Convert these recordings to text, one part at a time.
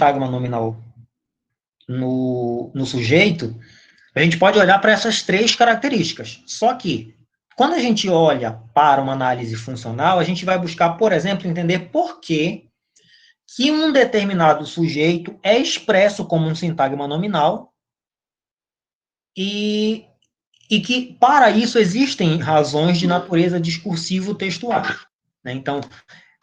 sintagma nominal no sujeito, a gente pode olhar para essas três características. Só que, quando a gente olha para uma análise funcional, a gente vai buscar, por exemplo, entender por que um determinado sujeito é expresso como um sintagma nominal e que, para isso, existem razões de natureza discursivo-textual. Né? Então,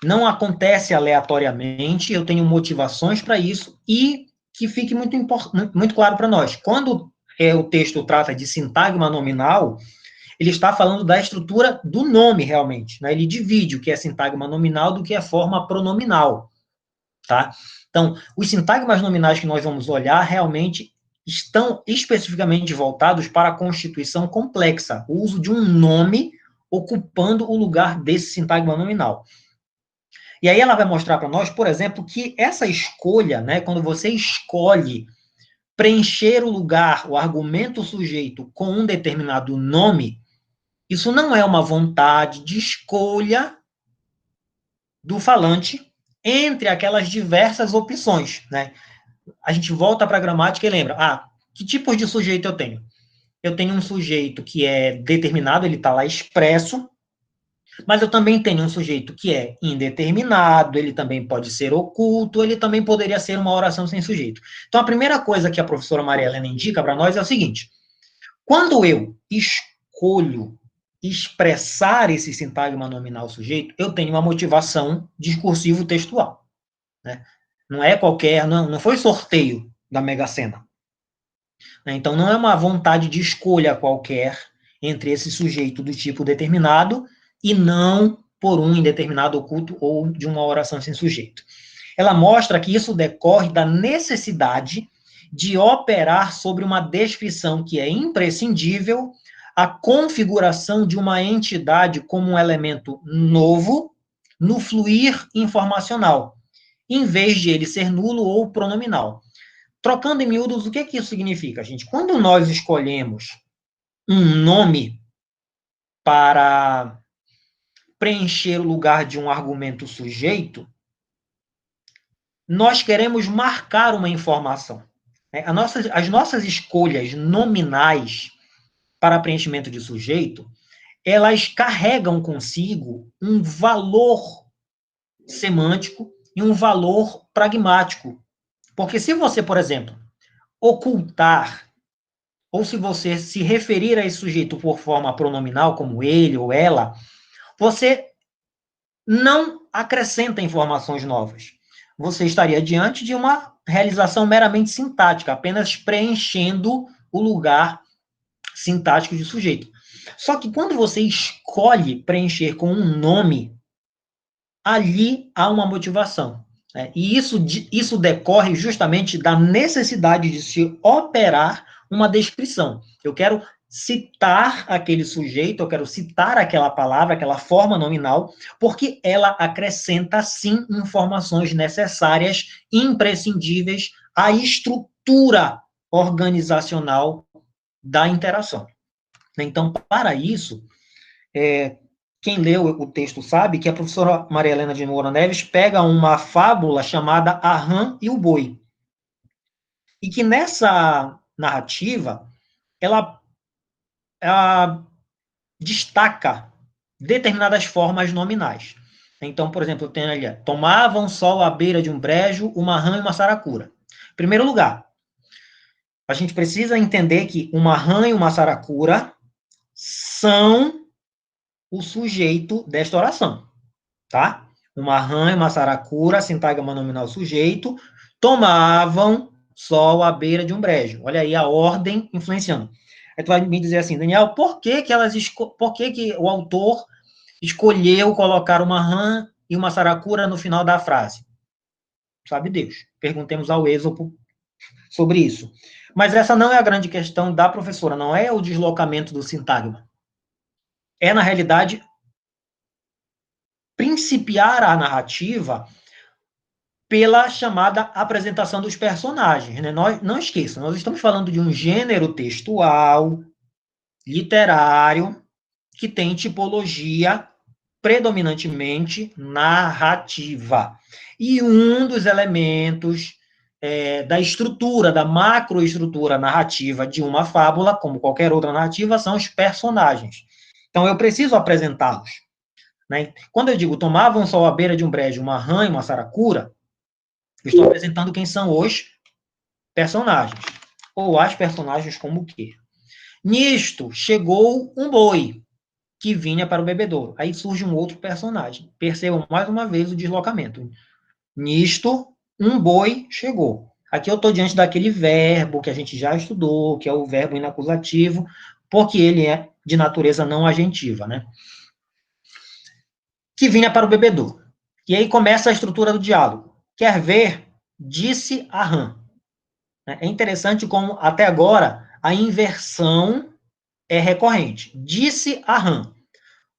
não acontece aleatoriamente, eu tenho motivações para isso, e que fique muito claro para nós. Quando o texto trata de sintagma nominal, ele está falando da estrutura do nome, realmente. Né? Ele divide o que é sintagma nominal do que é forma pronominal. Tá? Então, os sintagmas nominais que nós vamos olhar realmente estão especificamente voltados para a constituição complexa, o uso de um nome ocupando o lugar desse sintagma nominal. E aí ela vai mostrar para nós, por exemplo, que essa escolha, né, quando você escolhe preencher o lugar, o argumento sujeito com um determinado nome, isso não é uma vontade de escolha do falante entre aquelas diversas opções, né? A gente volta para a gramática e lembra, que tipos de sujeito eu tenho? Eu tenho um sujeito que é determinado, ele está lá expresso, mas eu também tenho um sujeito que é indeterminado, ele também pode ser oculto, ele também poderia ser uma oração sem sujeito. Então, a primeira coisa que a professora Maria Helena indica para nós é o seguinte: quando eu escolho expressar esse sintagma nominal sujeito, eu tenho uma motivação discursivo-textual. Né? Não é qualquer, não foi sorteio da Mega Sena. Então, não é uma vontade de escolha qualquer entre esse sujeito do tipo determinado e não por um indeterminado oculto ou de uma oração sem sujeito. Ela mostra que isso decorre da necessidade de operar sobre uma descrição que é imprescindível, a configuração de uma entidade como um elemento novo no fluir informacional, em vez de ele ser nulo ou pronominal. Trocando em miúdos, o que isso significa, gente? Quando nós escolhemos um nome para preencher o lugar de um argumento sujeito, nós queremos marcar uma informação. As nossas escolhas nominais para preenchimento de sujeito, elas carregam consigo um valor semântico e um valor pragmático. Porque se você, por exemplo, ocultar, ou se você se referir a esse sujeito por forma pronominal, como ele ou ela, você não acrescenta informações novas. Você estaria diante de uma realização meramente sintática, apenas preenchendo o lugar sintático de sujeito. Só que quando você escolhe preencher com um nome, ali há uma motivação. Né? E isso decorre justamente da necessidade de se operar uma descrição. Eu quero citar aquele sujeito, eu quero citar aquela palavra, aquela forma nominal, porque ela acrescenta, sim, informações necessárias, imprescindíveis à estrutura organizacional da interação. Então, para isso, quem leu o texto sabe que a professora Maria Helena de Moura Neves pega uma fábula chamada A Rã e o Boi. E que nessa narrativa, ela destaca determinadas formas nominais. Então, por exemplo, eu tenho ali, tomavam sol à beira de um brejo, uma rã e uma saracura. Em primeiro lugar, a gente precisa entender que uma rã e uma saracura são o sujeito desta oração, tá? Uma rã e uma saracura, sintagma nominal sujeito, tomavam sol à beira de um brejo. Olha aí a ordem influenciando. Aí tu vai me dizer assim, Daniel, por que o autor escolheu colocar uma rã e uma saracura no final da frase? Sabe Deus. Perguntemos ao Êxopo sobre isso. Mas essa não é a grande questão da professora, não é o deslocamento do sintagma. É, na realidade, principiar a narrativa pela chamada apresentação dos personagens. Né? Não esqueçam, nós estamos falando de um gênero textual, literário, que tem tipologia predominantemente narrativa. E um dos elementos da estrutura, da macroestrutura narrativa de uma fábula, como qualquer outra narrativa, são os personagens. Então, eu preciso apresentá-los. Né? Quando eu digo tomavam sol à beira de um brejo uma rã e uma saracura, eu estou apresentando quem são os personagens, ou as personagens como o quê. Nisto, chegou um boi que vinha para o bebedouro. Aí surge um outro personagem. Percebam mais uma vez o deslocamento. Nisto, um boi chegou. Aqui eu estou diante daquele verbo que a gente já estudou, que é o verbo inacusativo, porque ele é de natureza não agentiva, né? Que vinha para o bebedouro. E aí começa a estrutura do diálogo. Quer ver? Disse a rã. É interessante como, até agora, a inversão é recorrente. Disse a rã.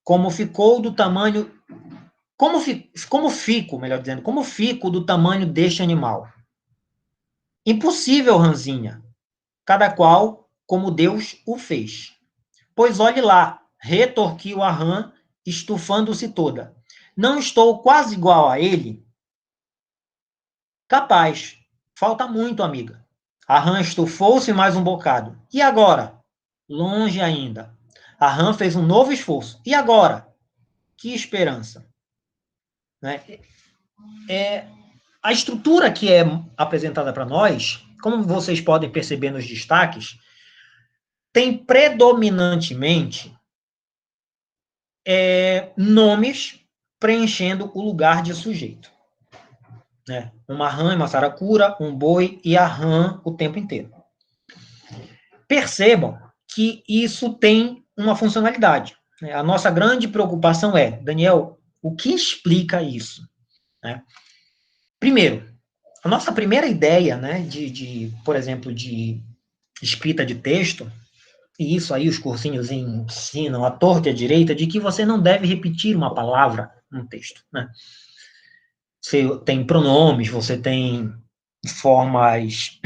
Como ficou do tamanho... Como fico, melhor dizendo, como fico do tamanho deste animal? Impossível, rãzinha. Cada qual como Deus o fez. Pois olhe lá, retorquiu a rã, estufando-se toda. Não estou quase igual a ele? Capaz. Falta muito, amiga. A rã estufou-se mais um bocado. E agora? Longe ainda. A rã fez um novo esforço. E agora? Que esperança. Né? A estrutura que é apresentada para nós, como vocês podem perceber nos destaques, tem predominantemente nomes preenchendo o lugar de sujeito. Né? Uma rã e uma saracura, um boi e a rã o tempo inteiro. Percebam que isso tem uma funcionalidade. Né? A nossa grande preocupação é, Daniel, o que explica isso? Né? Primeiro, a nossa primeira ideia, né, por exemplo, de escrita de texto, e isso aí os cursinhos ensinam à torta e à direita, de que você não deve repetir uma palavra no texto. Né? Você tem pronomes, você tem formas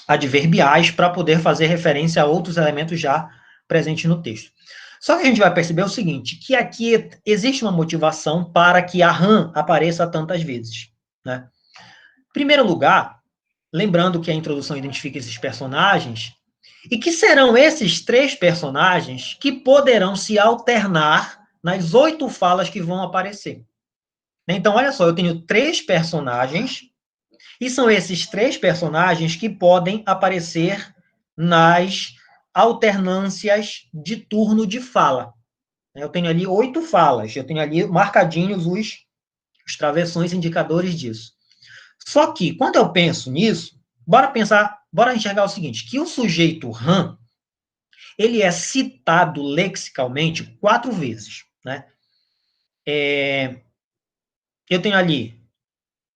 adverbiais para poder fazer referência a outros elementos já presentes no texto. Só que a gente vai perceber o seguinte, que aqui existe uma motivação para que a rã apareça tantas vezes. Né? Em primeiro lugar, lembrando que a introdução identifica esses personagens, e que serão esses 3 personagens que poderão se alternar nas 8 falas que vão aparecer. Então, olha só, eu tenho 3 personagens, e são esses 3 personagens que podem aparecer nas alternâncias de turno de fala. Eu tenho ali 8 falas, eu tenho ali marcadinhos os travessões indicadores disso. Só que, quando eu penso nisso, bora enxergar o seguinte, que o sujeito rã, ele é citado lexicalmente 4 vezes, né? Eu tenho ali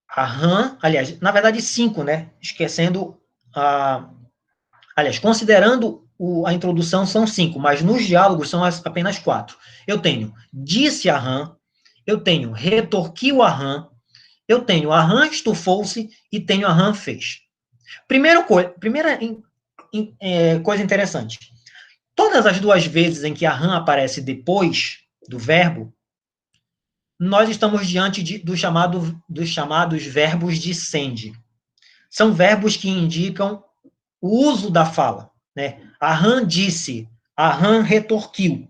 a rã, aliás, na verdade 5, né? Esquecendo aliás, considerando a introdução são 5, mas nos diálogos são apenas 4. Eu tenho disse a rã, eu tenho retorquiu a rã, eu tenho a rã estufou-se e tenho a rã fez. Primeira coisa interessante. Todas as 2 vezes em que a rã aparece depois do verbo, nós estamos diante dos chamados verbos de sende. São verbos que indicam o uso da fala. Né? A rã disse, a rã retorquiu.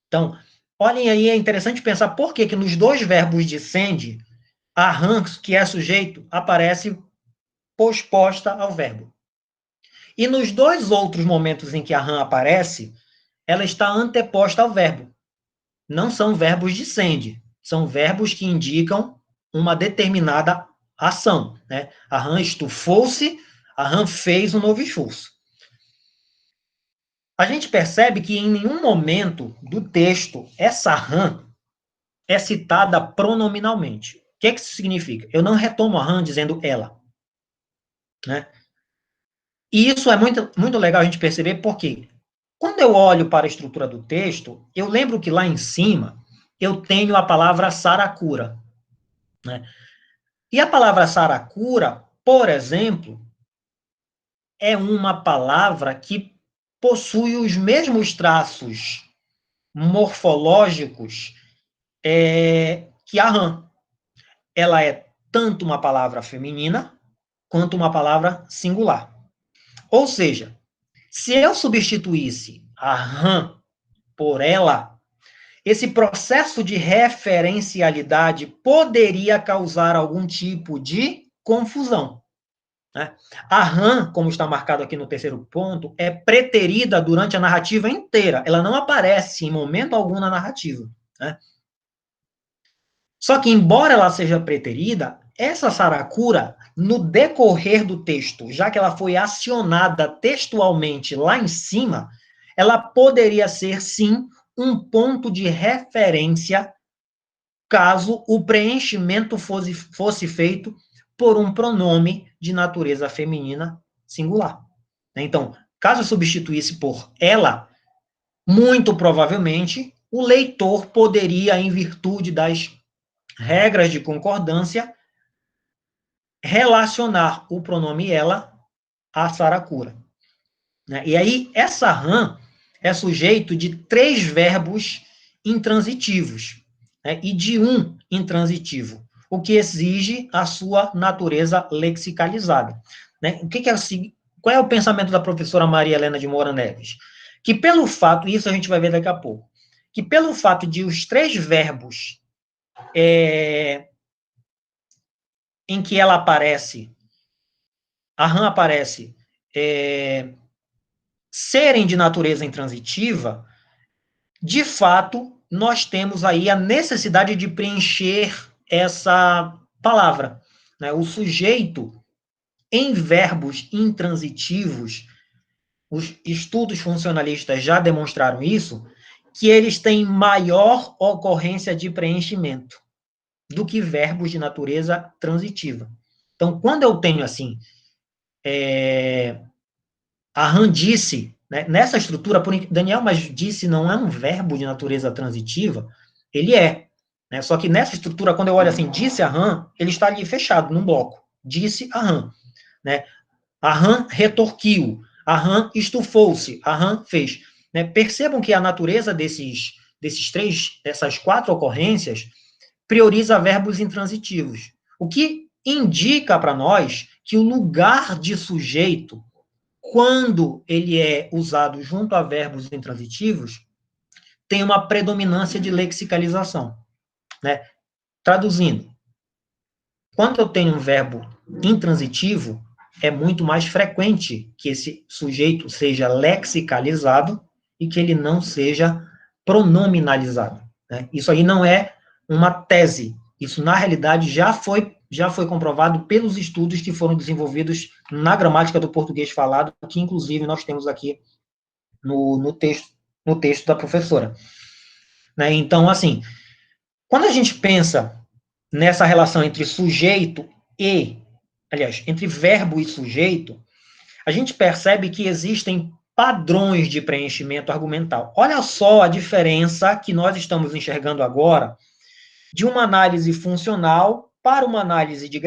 Então, olhem aí, é interessante pensar por que nos 2 verbos de sende, a rã, que é sujeito, aparece posposta ao verbo. E nos 2 outros momentos em que a rã aparece, ela está anteposta ao verbo. Não são verbos de sende, são verbos que indicam uma determinada ação. Né? A rã estufou-se, a rã fez um novo esforço. A gente percebe que em nenhum momento do texto essa rã é citada pronominalmente. O que isso significa? Eu não retomo a rã dizendo ela. Né? E isso é muito, muito legal a gente perceber, porque quando eu olho para a estrutura do texto, eu lembro que lá em cima eu tenho a palavra saracura. Né? E a palavra saracura, por exemplo, é uma palavra que possui os mesmos traços morfológicos que a rã. Ela é tanto uma palavra feminina, quanto uma palavra singular. Ou seja, se eu substituísse a RAM por ela, esse processo de referencialidade poderia causar algum tipo de confusão. Né? A RAM, como está marcado aqui no terceiro ponto, é preterida durante a narrativa inteira. Ela não aparece em momento algum na narrativa. Né? Só que, embora ela seja preterida, essa saracura, no decorrer do texto, já que ela foi acionada textualmente lá em cima, ela poderia ser, sim, um ponto de referência caso o preenchimento fosse feito por um pronome de natureza feminina singular. Então, caso substituísse por ela, muito provavelmente o leitor poderia, em virtude das regras de concordância, relacionar o pronome ela à saracura. E aí, essa RAM é sujeito de 3 verbos intransitivos, e de um intransitivo, o que exige a sua natureza lexicalizada. Qual é o pensamento da professora Maria Helena de Moura Neves? Que pelo fato, isso a gente vai ver daqui a pouco, que pelo fato de os 3 verbos em que ela aparece, a RAM aparece, serem de natureza intransitiva, de fato, nós temos aí a necessidade de preencher essa palavra. Né? O sujeito, em verbos intransitivos, os estudos funcionalistas já demonstraram isso, que eles têm maior ocorrência de preenchimento do que verbos de natureza transitiva. Então, quando eu tenho, assim, a RAM disse, né, nessa estrutura, Daniel, mas disse não é um verbo de natureza transitiva? Ele é. Né, só que nessa estrutura, quando eu olho assim, disse a RAM, ele está ali fechado, num bloco. Disse a RAM. Né? A RAM retorquiu. A RAM estufou-se. A RAM fez. Né? Percebam que a natureza dessas 4 ocorrências prioriza verbos intransitivos. O que indica para nós que o lugar de sujeito, quando ele é usado junto a verbos intransitivos, tem uma predominância de lexicalização. Né? Traduzindo, quando eu tenho um verbo intransitivo, é muito mais frequente que esse sujeito seja lexicalizado e que ele não seja pronominalizado. Né? Isso aí não é uma tese. Isso, na realidade, já foi comprovado pelos estudos que foram desenvolvidos na gramática do português falado, que, inclusive, nós temos aqui no texto da professora. Né? Então, assim, quando a gente pensa nessa relação entre sujeito e, aliás, entre verbo e sujeito, a gente percebe que existem padrões de preenchimento argumental. Olha só a diferença que nós estamos enxergando agora de uma análise funcional para uma análise de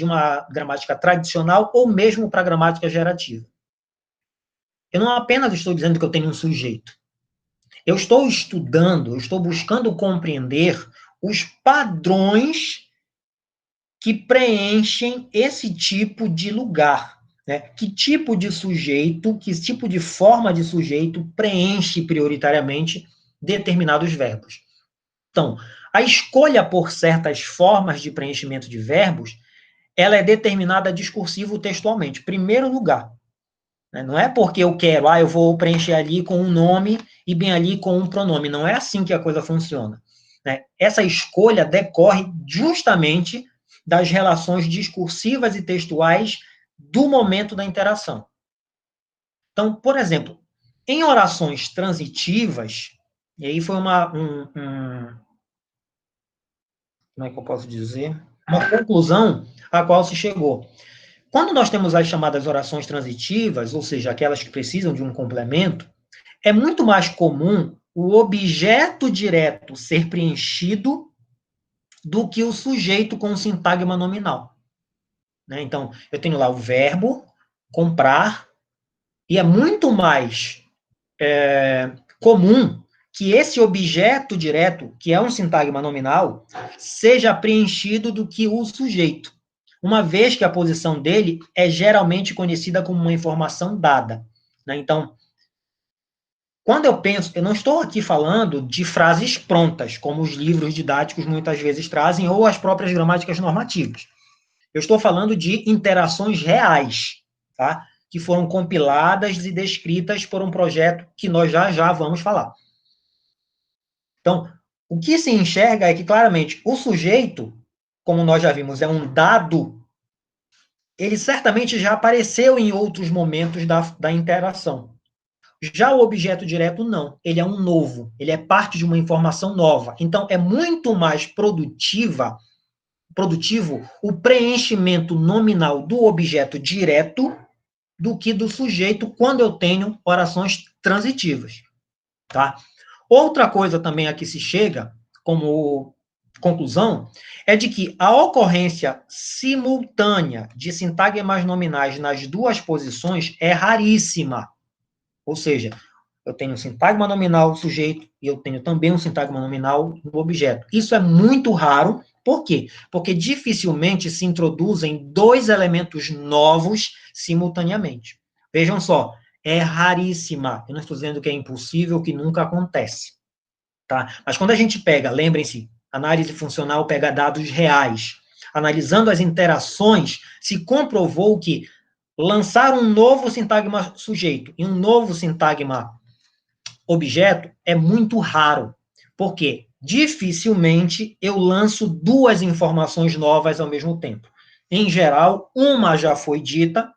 uma gramática tradicional ou mesmo para a gramática gerativa. Eu não apenas estou dizendo que eu tenho um sujeito. Eu estou estudando, eu estou buscando compreender os padrões que preenchem esse tipo de lugar. Né? Que tipo de sujeito, que tipo de forma de sujeito preenche prioritariamente determinados verbos. Então, a escolha por certas formas de preenchimento de verbos, ela é determinada discursivo textualmente. Primeiro lugar, né? Não é porque eu quero, eu vou preencher ali com um nome e bem ali com um pronome. Não é assim que a coisa funciona. Né? Essa escolha decorre justamente das relações discursivas e textuais do momento da interação. Então, por exemplo, em orações transitivas, e aí foi como é que eu posso dizer? Uma conclusão a qual se chegou. Quando nós temos as chamadas orações transitivas, ou seja, aquelas que precisam de um complemento, é muito mais comum o objeto direto ser preenchido do que o sujeito com sintagma nominal. Né? Então, eu tenho lá o verbo, comprar, e é muito mais comum que esse objeto direto, que é um sintagma nominal, seja preenchido do que o sujeito. uma vez que a posição dele é geralmente conhecida como uma informação dada, né? Então, quando eu penso, eu não estou aqui falando de frases prontas, como os livros didáticos muitas vezes trazem, ou as próprias gramáticas normativas. Eu estou falando de interações reais, tá? Que foram compiladas e descritas por um projeto que nós já vamos falar. Então, o que se enxerga é que, claramente, o sujeito, como nós já vimos, é um dado, ele certamente já apareceu em outros momentos da interação. Já o objeto direto, não. Ele é um novo, ele é parte de uma informação nova. Então, é muito mais produtivo o preenchimento nominal do objeto direto do que do sujeito quando eu tenho orações transitivas, tá? Outra coisa também a que se chega, como conclusão, é de que a ocorrência simultânea de sintagmas nominais nas duas posições é raríssima. Ou seja, eu tenho um sintagma nominal do sujeito e eu tenho também um sintagma nominal do objeto. Isso é muito raro. Por quê? Porque dificilmente se introduzem dois elementos novos simultaneamente. Vejam só, é raríssima. Eu não estou dizendo que é impossível, que nunca acontece. Tá? Mas quando a gente pega, lembrem-se, análise funcional pega dados reais. Analisando as interações, se comprovou que lançar um novo sintagma sujeito e um novo sintagma objeto é muito raro. Por quê? Dificilmente eu lanço duas informações novas ao mesmo tempo. Em geral, uma já foi dita,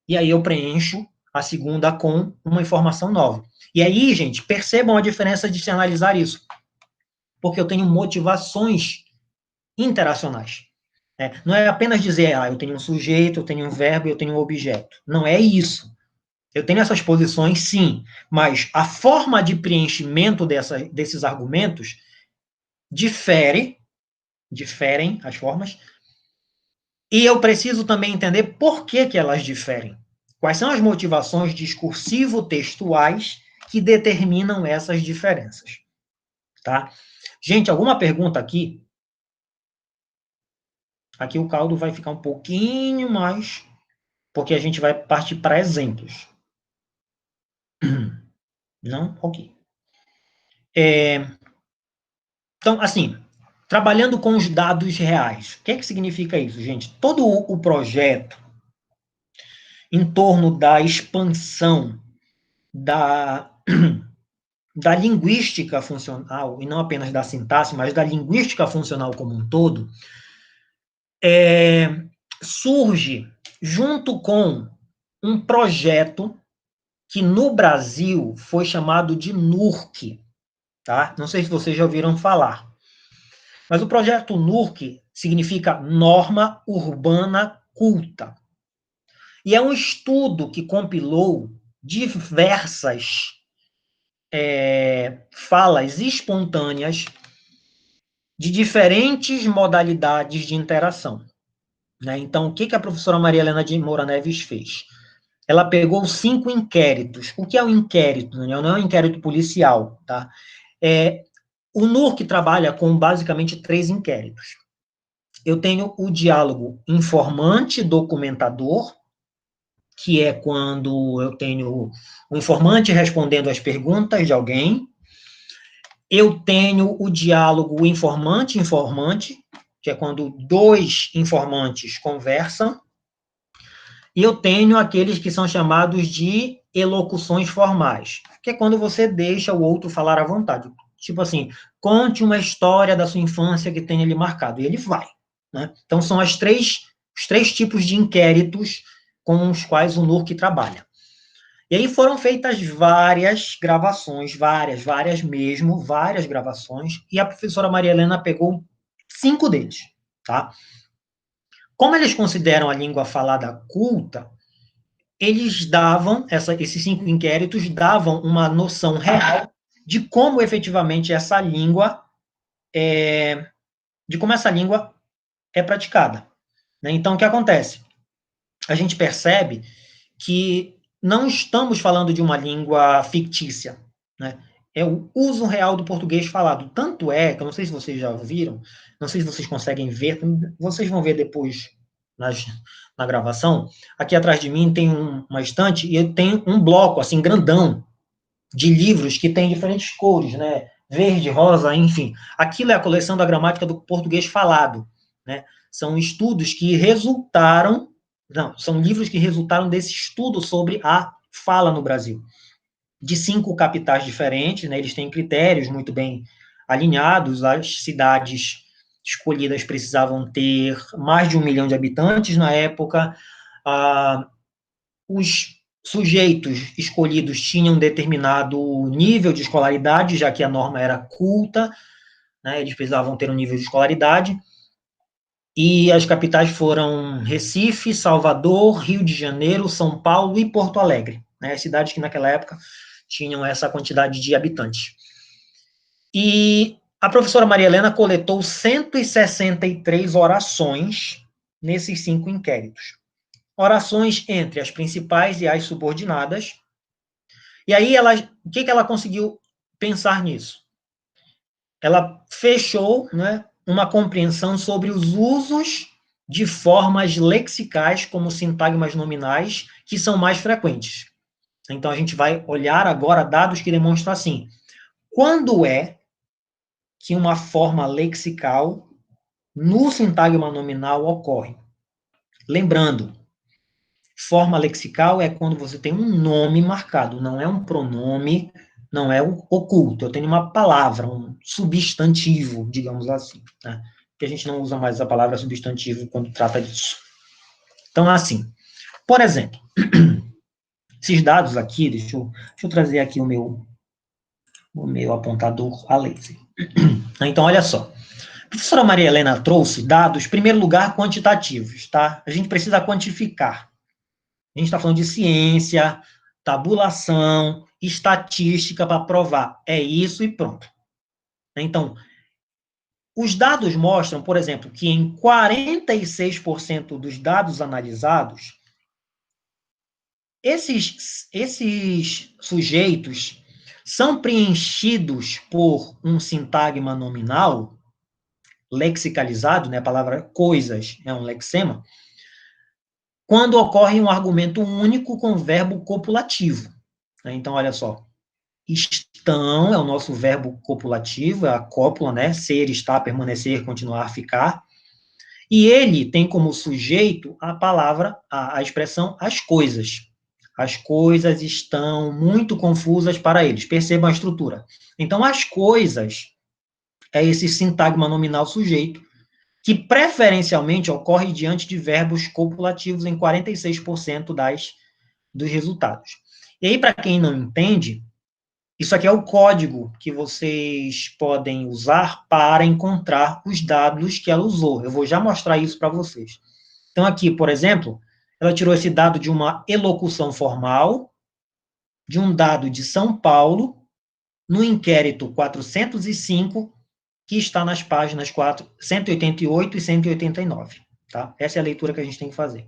e aí eu preencho a segunda com uma informação nova. E aí, gente, percebam a diferença de se analisar isso. Porque eu tenho motivações interacionais. Não é apenas dizer, eu tenho um sujeito, eu tenho um verbo, eu tenho um objeto. Não é isso. Eu tenho essas posições, sim, mas a forma de preenchimento desses argumentos diferem as formas, e eu preciso também entender por que elas diferem. Quais são as motivações discursivo-textuais que determinam essas diferenças, tá? Gente, alguma pergunta aqui? Aqui o caldo vai ficar um pouquinho mais, porque a gente vai partir para exemplos. Não? Ok. Então, assim, trabalhando com os dados reais. O que é que significa isso, gente? Todo o projeto em torno da expansão da, da linguística funcional, e não apenas da sintaxe, mas da linguística funcional como um todo, surge junto com um projeto que no Brasil foi chamado de NURC, tá? Não sei se vocês já ouviram falar. Mas o projeto NURC significa Norma Urbana Culta. E é um estudo que compilou diversas falas espontâneas de diferentes modalidades de interação. Né? Então, o que a professora Maria Helena de Moura Neves fez? Ela pegou 5 inquéritos. O que é um inquérito? Não é um inquérito policial. Tá? O NURC trabalha com basicamente 3 inquéritos. Eu tenho o diálogo informante-documentador, que é quando eu tenho o informante respondendo às perguntas de alguém. Eu tenho o diálogo informante-informante, que é quando 2 informantes conversam. E eu tenho aqueles que são chamados de elocuções formais, que é quando você deixa o outro falar à vontade. Tipo assim, conte uma história da sua infância que tenha lhe marcado. E ele vai. Né? Então, são os três tipos de inquéritos com os quais o NURC trabalha. E aí foram feitas várias gravações, várias mesmo, várias gravações, e a professora Maria Helena pegou 5 deles, tá? Como eles consideram a língua falada culta, eles davam, esses 5 inquéritos davam uma noção real de como efetivamente essa língua de como essa língua é praticada. Né? Então, o que acontece? A gente percebe que não estamos falando de uma língua fictícia, né? É o uso real do português falado. Tanto é, que eu não sei se vocês já viram, não sei se vocês conseguem ver, vocês vão ver depois na gravação, aqui atrás de mim tem uma estante e eu tenho um bloco, assim, grandão, de livros que tem diferentes cores, né? Verde, rosa, enfim. Aquilo é a coleção da gramática do português falado, né? São estudos que resultaram, não, são livros que resultaram desse estudo sobre a fala no Brasil. De 5 capitais diferentes, né? Eles têm critérios muito bem alinhados, as cidades escolhidas precisavam ter mais de 1 milhão de habitantes na época, os sujeitos escolhidos tinham determinado nível de escolaridade, já que a norma era culta, né, eles precisavam ter um nível de escolaridade, e as capitais foram Recife, Salvador, Rio de Janeiro, São Paulo e Porto Alegre, né, cidades que naquela época tinham essa quantidade de habitantes. E a professora Maria Helena coletou 163 orações nesses 5 inquéritos. Orações entre as principais e as subordinadas. E aí, o que ela conseguiu pensar nisso? Ela fechou, né, uma compreensão sobre os usos de formas lexicais, como sintagmas nominais, que são mais frequentes. Então, a gente vai olhar agora dados que demonstram assim. Quando é que uma forma lexical no sintagma nominal ocorre? Lembrando, forma lexical é quando você tem um nome marcado, não é um pronome, não é oculto. Eu tenho uma palavra, um substantivo, digamos assim, né? Porque a gente não usa mais a palavra substantivo quando trata disso. Então, assim, por exemplo, esses dados aqui, deixa eu trazer aqui o meu apontador a laser. Então, olha só. A professora Maria Helena trouxe dados, em primeiro lugar, quantitativos, tá? A gente precisa quantificar. A gente está falando de ciência, tabulação, estatística para provar. É isso e pronto. Então, os dados mostram, por exemplo, que em 46% dos dados analisados, esses sujeitos são preenchidos por um sintagma nominal, lexicalizado, né, a palavra coisas é um lexema, quando ocorre um argumento único com verbo copulativo. Então, olha só. Estão é o nosso verbo copulativo, é a cópula, né? Ser, estar, permanecer, continuar, ficar. E ele tem como sujeito a palavra, a expressão as coisas. As coisas estão muito confusas para eles. Percebam a estrutura. Então, as coisas é esse sintagma nominal sujeito, que preferencialmente ocorre diante de verbos copulativos em 46% dos resultados. E aí, para quem não entende, isso aqui é o código que vocês podem usar para encontrar os dados que ela usou. Eu vou já mostrar isso para vocês. Então, aqui, por exemplo, ela tirou esse dado de uma elocução formal, de um dado de São Paulo, no inquérito 405, que está nas páginas 188 e 189. Tá? Essa é a leitura que a gente tem que fazer.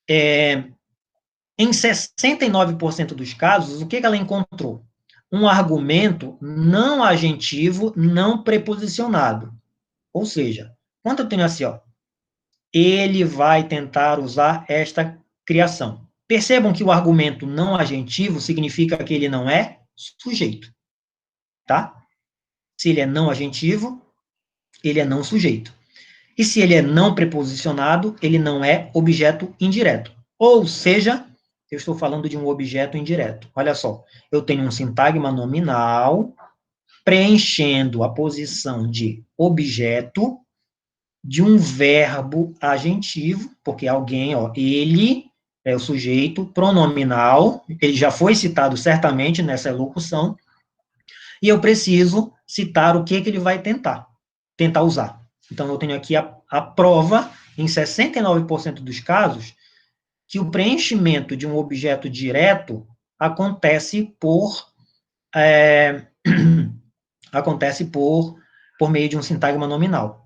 Em 69% dos casos, o que ela encontrou? Um argumento não agentivo, não preposicionado. Ou seja, quando eu tenho assim, ó, ele vai tentar usar esta criação. Percebam que o argumento não agentivo significa que ele não é sujeito, tá? Se ele é não agentivo, ele é não sujeito. E se ele é não preposicionado, ele não é objeto indireto. Ou seja, eu estou falando de um objeto indireto. Olha só, eu tenho um sintagma nominal preenchendo a posição de objeto de um verbo agentivo, porque alguém, ó, ele é o sujeito pronominal, ele já foi citado certamente nessa elocução, e eu preciso citar o que ele vai tentar usar. Então, eu tenho aqui a prova, em 69% dos casos, que o preenchimento de um objeto direto acontece por meio de um sintagma nominal.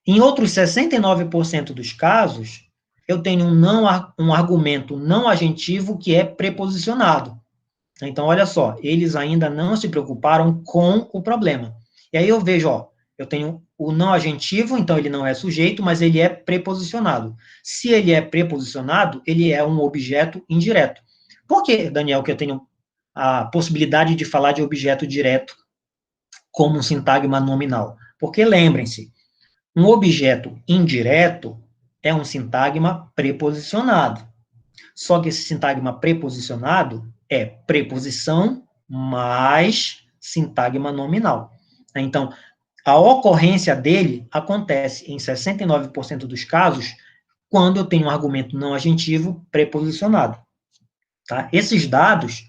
Em outros 69% dos casos, eu tenho um argumento não agentivo que é preposicionado. Então, olha só, eles ainda não se preocuparam com o problema. E aí eu vejo, ó, eu tenho o não agentivo, então ele não é sujeito, mas ele é preposicionado. Se ele é preposicionado, ele é um objeto indireto. Por que, Daniel, que eu tenho a possibilidade de falar de objeto direto como um sintagma nominal? Porque, lembrem-se, um objeto indireto é um sintagma preposicionado. Só que esse sintagma preposicionado é preposição mais sintagma nominal. Então, a ocorrência dele acontece em 69% dos casos quando eu tenho um argumento não agentivo preposicionado. Tá? Esses dados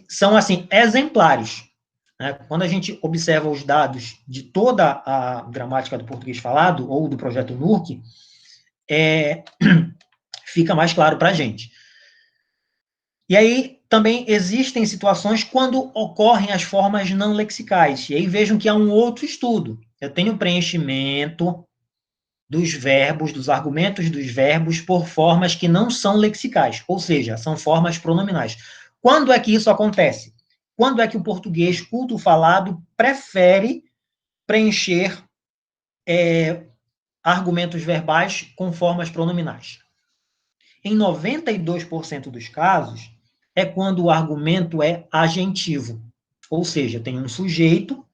são, assim, exemplares. Né? Quando a gente observa os dados de toda a gramática do português falado, ou do projeto NURC, fica mais claro para a gente. E aí, também existem situações quando ocorrem as formas não lexicais. E aí vejam que há um outro estudo. Eu tenho preenchimento dos verbos, dos argumentos dos verbos, por formas que não são lexicais, ou seja, são formas pronominais. Quando é que isso acontece? Quando é que o português culto falado prefere preencher argumentos verbais com formas pronominais? Em 92% dos casos, é quando o argumento é agentivo, ou seja, tem um sujeito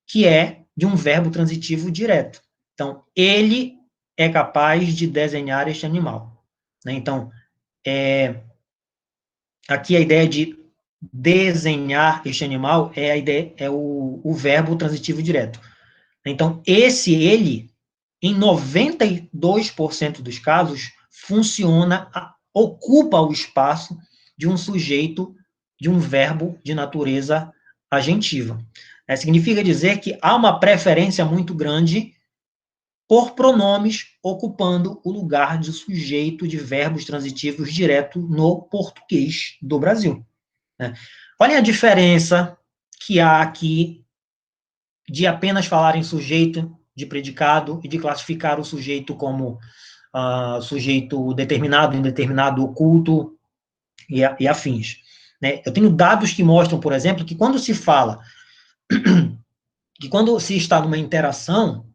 que é de um verbo transitivo direto. Então, ele é capaz de desenhar este animal. Né? Então, aqui a ideia de desenhar este animal é a ideia, é o verbo transitivo direto. Então, ele, em 92% dos casos, funciona, ocupa o espaço de um sujeito, de um verbo de natureza agentiva. Significa dizer que há uma preferência muito grande por pronomes ocupando o lugar de sujeito de verbos transitivos direto no português do Brasil. Né? Olha a diferença que há aqui de apenas falar em sujeito de predicado e de classificar o sujeito como sujeito determinado, indeterminado, oculto e afins. Né? Eu tenho dados que mostram, por exemplo, que quando se fala, que quando se está numa interação,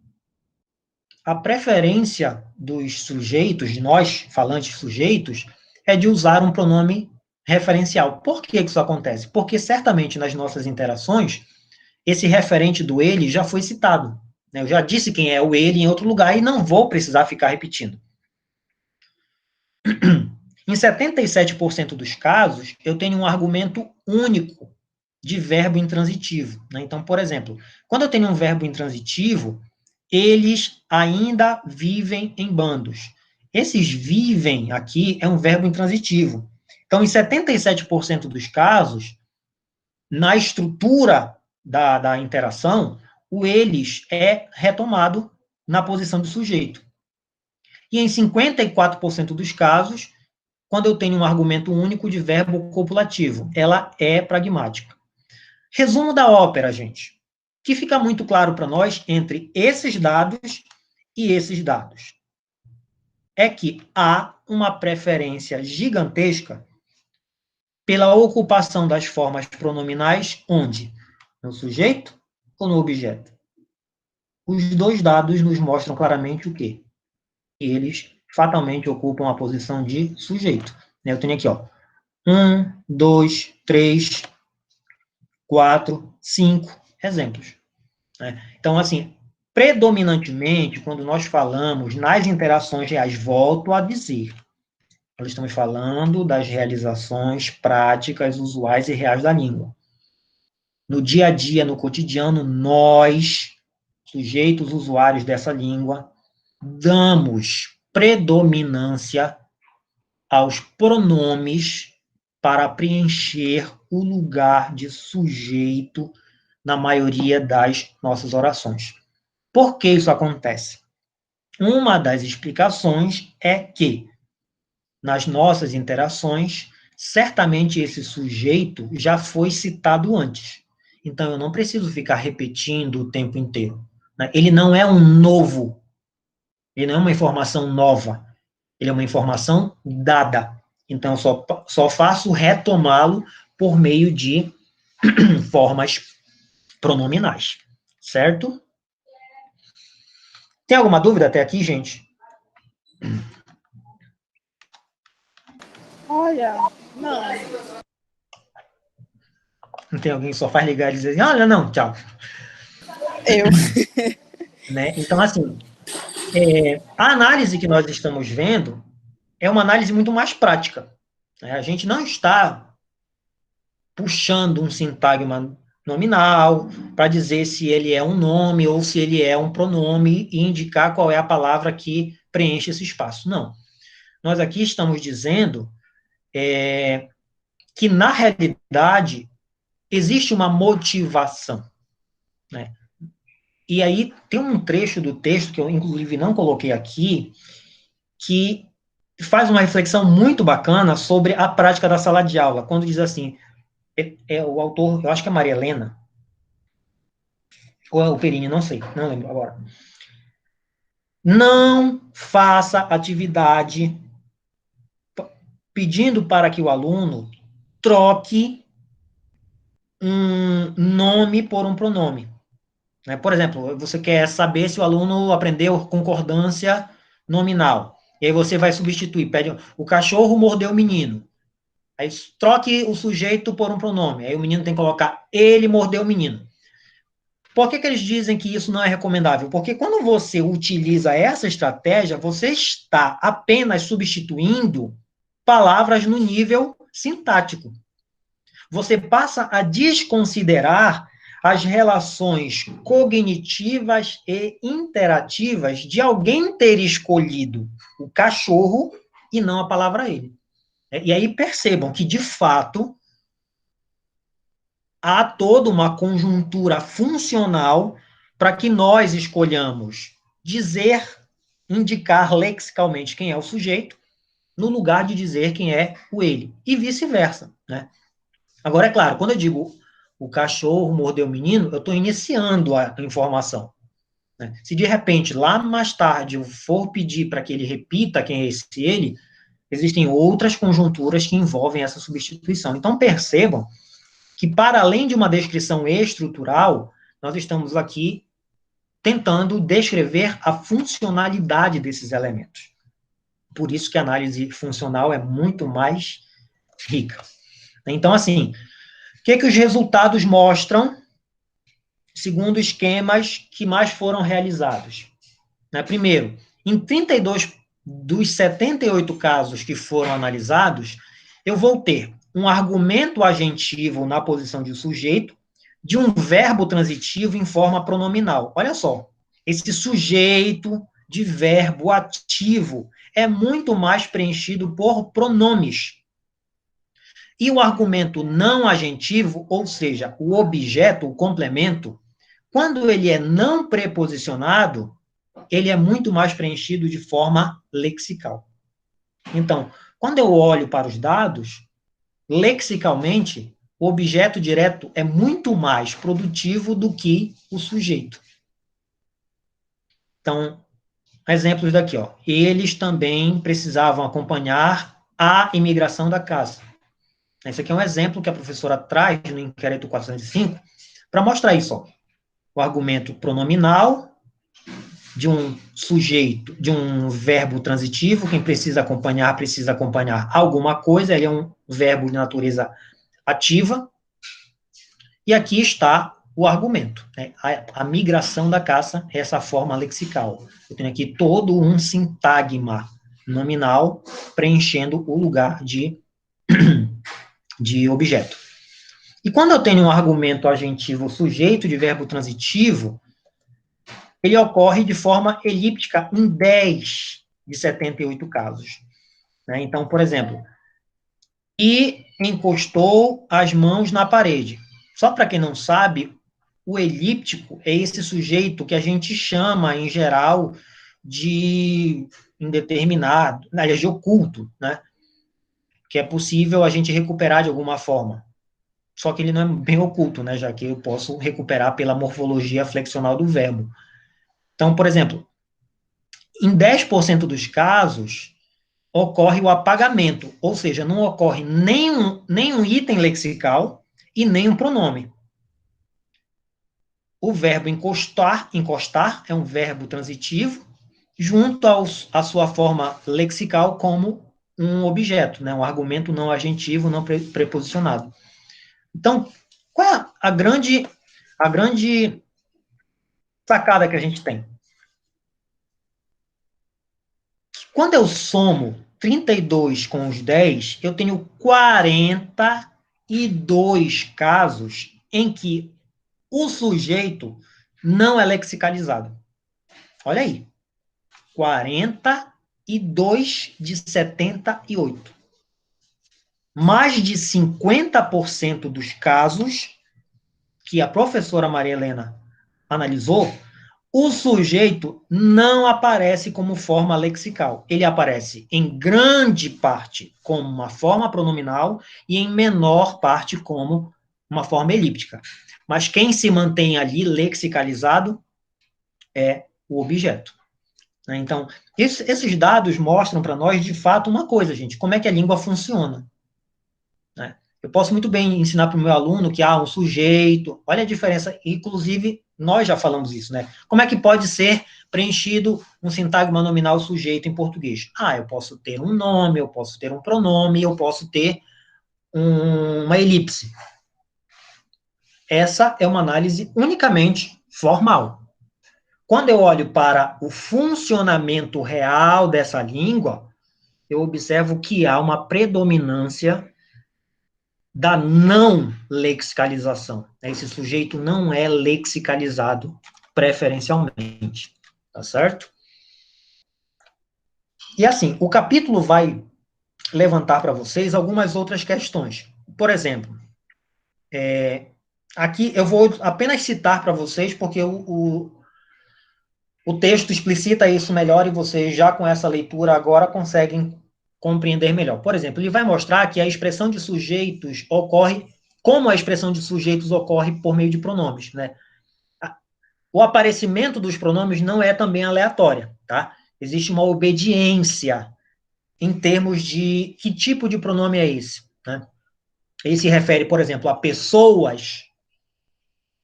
a preferência dos sujeitos, de nós, falantes sujeitos, é de usar um pronome referencial. Por que isso acontece? Porque certamente nas nossas interações, esse referente do ele já foi citado. Né? Eu já disse quem é o ele em outro lugar e não vou precisar ficar repetindo. Em 77% dos casos, eu tenho um argumento único de verbo intransitivo. Né? Então, por exemplo, quando eu tenho um verbo intransitivo, eles ainda vivem em bandos. Esses vivem aqui é um verbo intransitivo. Então, em 77% dos casos, na estrutura da interação, o eles é retomado na posição do sujeito. E em 54% dos casos, quando eu tenho um argumento único de verbo copulativo, ela é pragmática. Resumo da ópera, gente, que fica muito claro para nós entre esses dados e esses dados. É que há uma preferência gigantesca pela ocupação das formas pronominais onde? No sujeito ou no objeto? Os dois dados nos mostram claramente o quê? Eles fatalmente ocupam a posição de sujeito. Eu tenho aqui, ó, 1, 2, 3, 4, 5 exemplos. Então, assim, predominantemente, quando nós falamos nas interações reais, volto a dizer, nós estamos falando das realizações práticas, usuais e reais da língua. No dia a dia, no cotidiano, nós, sujeitos usuários dessa língua, damos predominância aos pronomes para preencher o lugar de sujeito na maioria das nossas orações. Por que isso acontece? Uma das explicações é que, nas nossas interações, certamente esse sujeito já foi citado antes. Então, eu não preciso ficar repetindo o tempo inteiro. Né? Ele não é um novo, ele não é uma informação nova, ele é uma informação dada. Então, eu só faço retomá-lo por meio de formas pronominais, certo? Tem alguma dúvida até aqui, gente? Olha, não. Não tem alguém que só faz ligar e dizer assim, olha, não, tchau. Eu. Né? Então, assim, a análise que nós estamos vendo é uma análise muito mais prática. Né? A gente não está puxando um sintagma nominal para dizer se ele é um nome ou se ele é um pronome e indicar qual é a palavra que preenche esse espaço. Não. Nós aqui estamos dizendo que, na realidade, existe uma motivação. Né? E aí tem um trecho do texto, que eu, inclusive, não coloquei aqui, que faz uma reflexão muito bacana sobre a prática da sala de aula, quando diz assim, o autor, eu acho que é Maria Helena, ou é o Perini, não sei, não lembro agora. Não faça atividade pedindo para que o aluno troque um nome por um pronome. Né? Por exemplo, você quer saber se o aluno aprendeu concordância nominal. E aí você vai substituir, pede, o cachorro mordeu o menino. Aí troque o sujeito por um pronome. Aí o menino tem que colocar ele mordeu o menino. Por que eles dizem que isso não é recomendável? Porque quando você utiliza essa estratégia, você está apenas substituindo palavras no nível sintático. Você passa a desconsiderar as relações cognitivas e interativas de alguém ter escolhido o cachorro e não a palavra ele. E aí percebam que, de fato, há toda uma conjuntura funcional para que nós escolhamos dizer, indicar lexicalmente quem é o sujeito, no lugar de dizer quem é o ele, e vice-versa, né? Agora, é claro, quando eu digo o cachorro mordeu o menino, eu estou iniciando a informação. Né? Se de repente, lá mais tarde, eu for pedir para que ele repita quem é esse ele, existem outras conjunturas que envolvem essa substituição. Então, percebam que, para além de uma descrição estrutural, nós estamos aqui tentando descrever a funcionalidade desses elementos. Por isso que a análise funcional é muito mais rica. Então, assim, o que os resultados mostram, segundo esquemas que mais foram realizados? Primeiro, em 32 dos 78 casos que foram analisados, eu vou ter um argumento agentivo na posição de sujeito, de um verbo transitivo em forma pronominal. Olha só, esse sujeito de verbo ativo é muito mais preenchido por pronomes. E o argumento não agentivo, ou seja, o objeto, o complemento, quando ele é não preposicionado, ele é muito mais preenchido de forma lexical. Então, quando eu olho para os dados, lexicalmente, o objeto direto é muito mais produtivo do que o sujeito. Então, exemplos daqui, ó. Eles também precisavam acompanhar a imigração da casa. Esse aqui é um exemplo que a professora traz no inquérito 405 para mostrar isso, ó. O argumento pronominal de um sujeito, de um verbo transitivo, quem precisa acompanhar alguma coisa, ele é um verbo de natureza ativa, e aqui está o argumento, né? A migração da caça é essa forma lexical. Eu tenho aqui todo um sintagma nominal preenchendo o lugar de objeto. E quando eu tenho um argumento agentivo sujeito de verbo transitivo, ele ocorre de forma elíptica em 10 de 78 casos. Né? Então, por exemplo, e encostou as mãos na parede. Só para quem não sabe, o elíptico é esse sujeito que a gente chama, em geral, de indeterminado, aliás, de oculto, né? Que é possível a gente recuperar de alguma forma. Só que ele não é bem oculto, né? Já que eu posso recuperar pela morfologia flexional do verbo. Então, por exemplo, em 10% dos casos, ocorre o apagamento, ou seja, não ocorre nenhum item lexical e nem um pronome. o verbo encostar, encostar é um verbo transitivo, junto à sua forma lexical como um objeto, né? Um argumento não agentivo, não preposicionado. Então, qual é a grande sacada que a gente tem? Quando eu somo 32 com os 10, eu tenho 42 casos em que o sujeito não é lexicalizado. Olha aí. 42 de 78. Mais de 50% dos casos que a professora Maria Helena analisou, o sujeito não aparece como forma lexical. Ele aparece, em grande parte, como uma forma pronominal e, em menor parte, como uma forma elíptica. Mas quem se mantém ali lexicalizado é o objeto. Então, esses dados mostram para nós, de fato, uma coisa, gente, como é que a língua funciona. Eu posso muito bem ensinar para o meu aluno que há um sujeito, olha a diferença, inclusive, nós já falamos isso, né? Como é que pode ser preenchido um sintagma nominal sujeito em português? Eu posso ter um nome, eu posso ter um pronome, eu posso ter uma elipse. Essa é uma análise unicamente formal. Quando eu olho para o funcionamento real dessa língua, eu observo que há uma predominância da não lexicalização. Esse sujeito não é lexicalizado preferencialmente, tá certo? E assim, o capítulo vai levantar para vocês algumas outras questões. Por exemplo, aqui eu vou apenas citar para vocês, porque o texto explicita isso melhor e vocês já com essa leitura agora conseguem compreender melhor. Por exemplo, ele vai mostrar que a expressão de sujeitos ocorre, como a expressão de sujeitos ocorre por meio de pronomes, né? O aparecimento dos pronomes não é também aleatória, tá? Existe uma obediência em termos de que tipo de pronome é esse, né? Ele se refere, por exemplo, a pessoas,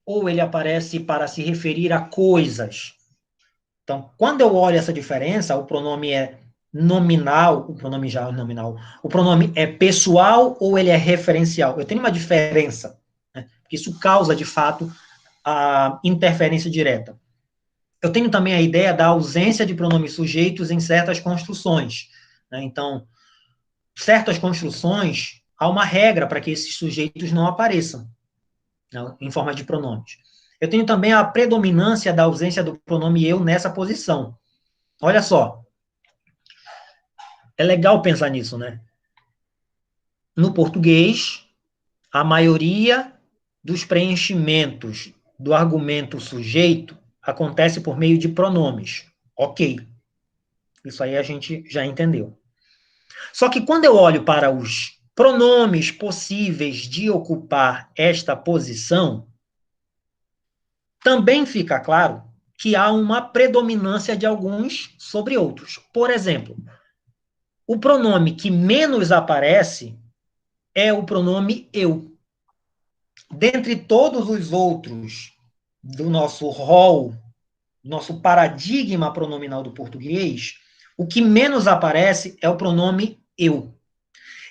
ou ele aparece para se referir a coisas. Então, quando eu olho essa diferença, o pronome é nominal, o pronome já é nominal, o pronome é pessoal ou ele é referencial? Eu tenho uma diferença, né? Isso causa, de fato, a interferência direta. Eu tenho também a ideia da ausência de pronomes sujeitos em certas construções, né? Então, certas construções, há uma regra para que esses sujeitos não apareçam, né, em forma de pronomes. Eu tenho também a predominância da ausência do pronome eu nessa posição. Olha só, é legal pensar nisso, né? No português, a maioria dos preenchimentos do argumento sujeito acontece por meio de pronomes. Ok. Isso aí a gente já entendeu. Só que quando eu olho para os pronomes possíveis de ocupar esta posição, também fica claro que há uma predominância de alguns sobre outros. Por exemplo, o pronome que menos aparece é o pronome eu. Dentre todos os outros do nosso rol, nosso paradigma pronominal do português, o que menos aparece é o pronome eu.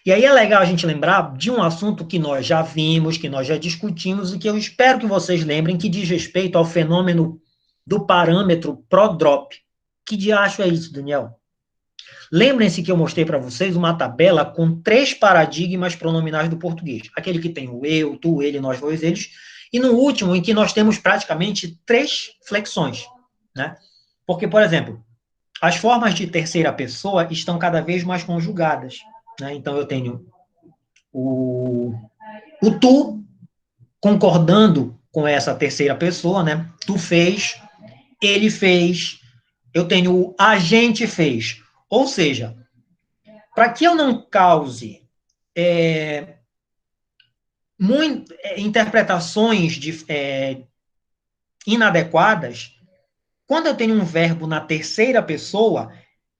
E aí é legal a gente lembrar de um assunto que nós já vimos, que nós já discutimos e que eu espero que vocês lembrem, que diz respeito ao fenômeno do parâmetro prodrop. Que diacho é isso, Daniel? Lembrem-se que eu mostrei para vocês uma tabela com 3 paradigmas pronominais do português. Aquele que tem o eu, tu, ele, nós, vós, eles. E no último, em que nós temos praticamente 3 flexões, né? Porque, por exemplo, as formas de terceira pessoa estão cada vez mais conjugadas, né? Então, eu tenho o tu concordando com essa terceira pessoa, né? Tu fez, ele fez, eu tenho o a gente fez. Ou seja, para que eu não cause interpretações inadequadas, quando eu tenho um verbo na terceira pessoa,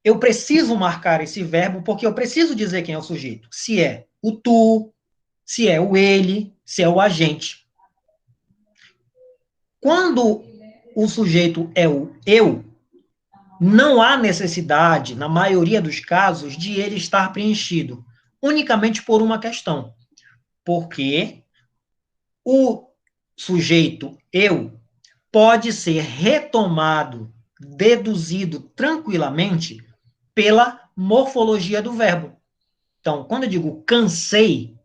eu preciso marcar esse verbo porque eu preciso dizer quem é o sujeito. Se é o tu, se é o ele, se é o a gente. Quando o sujeito é o eu, não há necessidade, na maioria dos casos, de ele estar preenchido, unicamente por uma questão. Porque o sujeito eu pode ser retomado, deduzido tranquilamente pela morfologia do verbo. Então, quando eu digo cansei,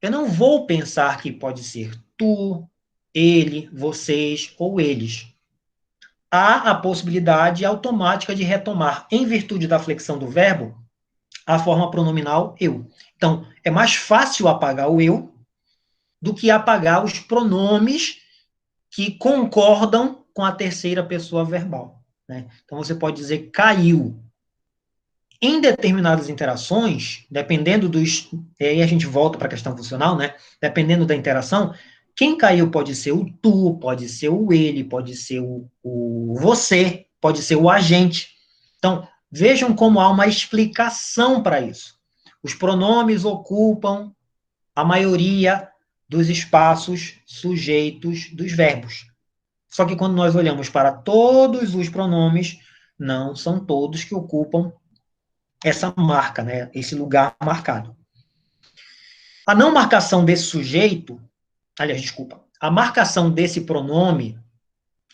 eu não vou pensar que pode ser tu, ele, vocês ou eles. Há a possibilidade automática de retomar, em virtude da flexão do verbo, a forma pronominal eu. Então, é mais fácil apagar o eu do que apagar os pronomes que concordam com a terceira pessoa verbal. Né? Então, você pode dizer caiu. Em determinadas interações, dependendo dos. Aí a gente volta para a questão funcional, né? Dependendo da interação, quem caiu pode ser o tu, pode ser o ele, pode ser o você, pode ser o agente. Então, vejam como há uma explicação para isso. Os pronomes ocupam a maioria dos espaços sujeitos dos verbos. Só que quando nós olhamos para todos os pronomes, não são todos que ocupam essa marca, né? Esse lugar marcado. A não marcação desse sujeito, aliás, desculpa, a marcação desse pronome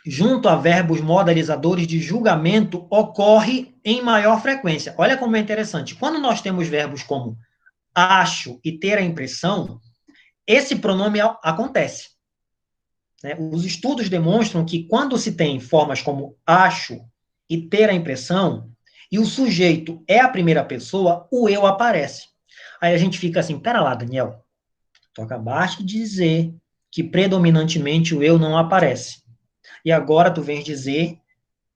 junto a verbos modalizadores de julgamento ocorre em maior frequência. Olha como é interessante. Quando nós temos verbos como acho e ter a impressão, esse pronome acontece. Né? Os estudos demonstram que quando se tem formas como acho e ter a impressão, e o sujeito é a primeira pessoa, o eu aparece. Aí a gente fica assim, pera lá, Daniel, tu acabaste de dizer que predominantemente o eu não aparece. E agora tu vens dizer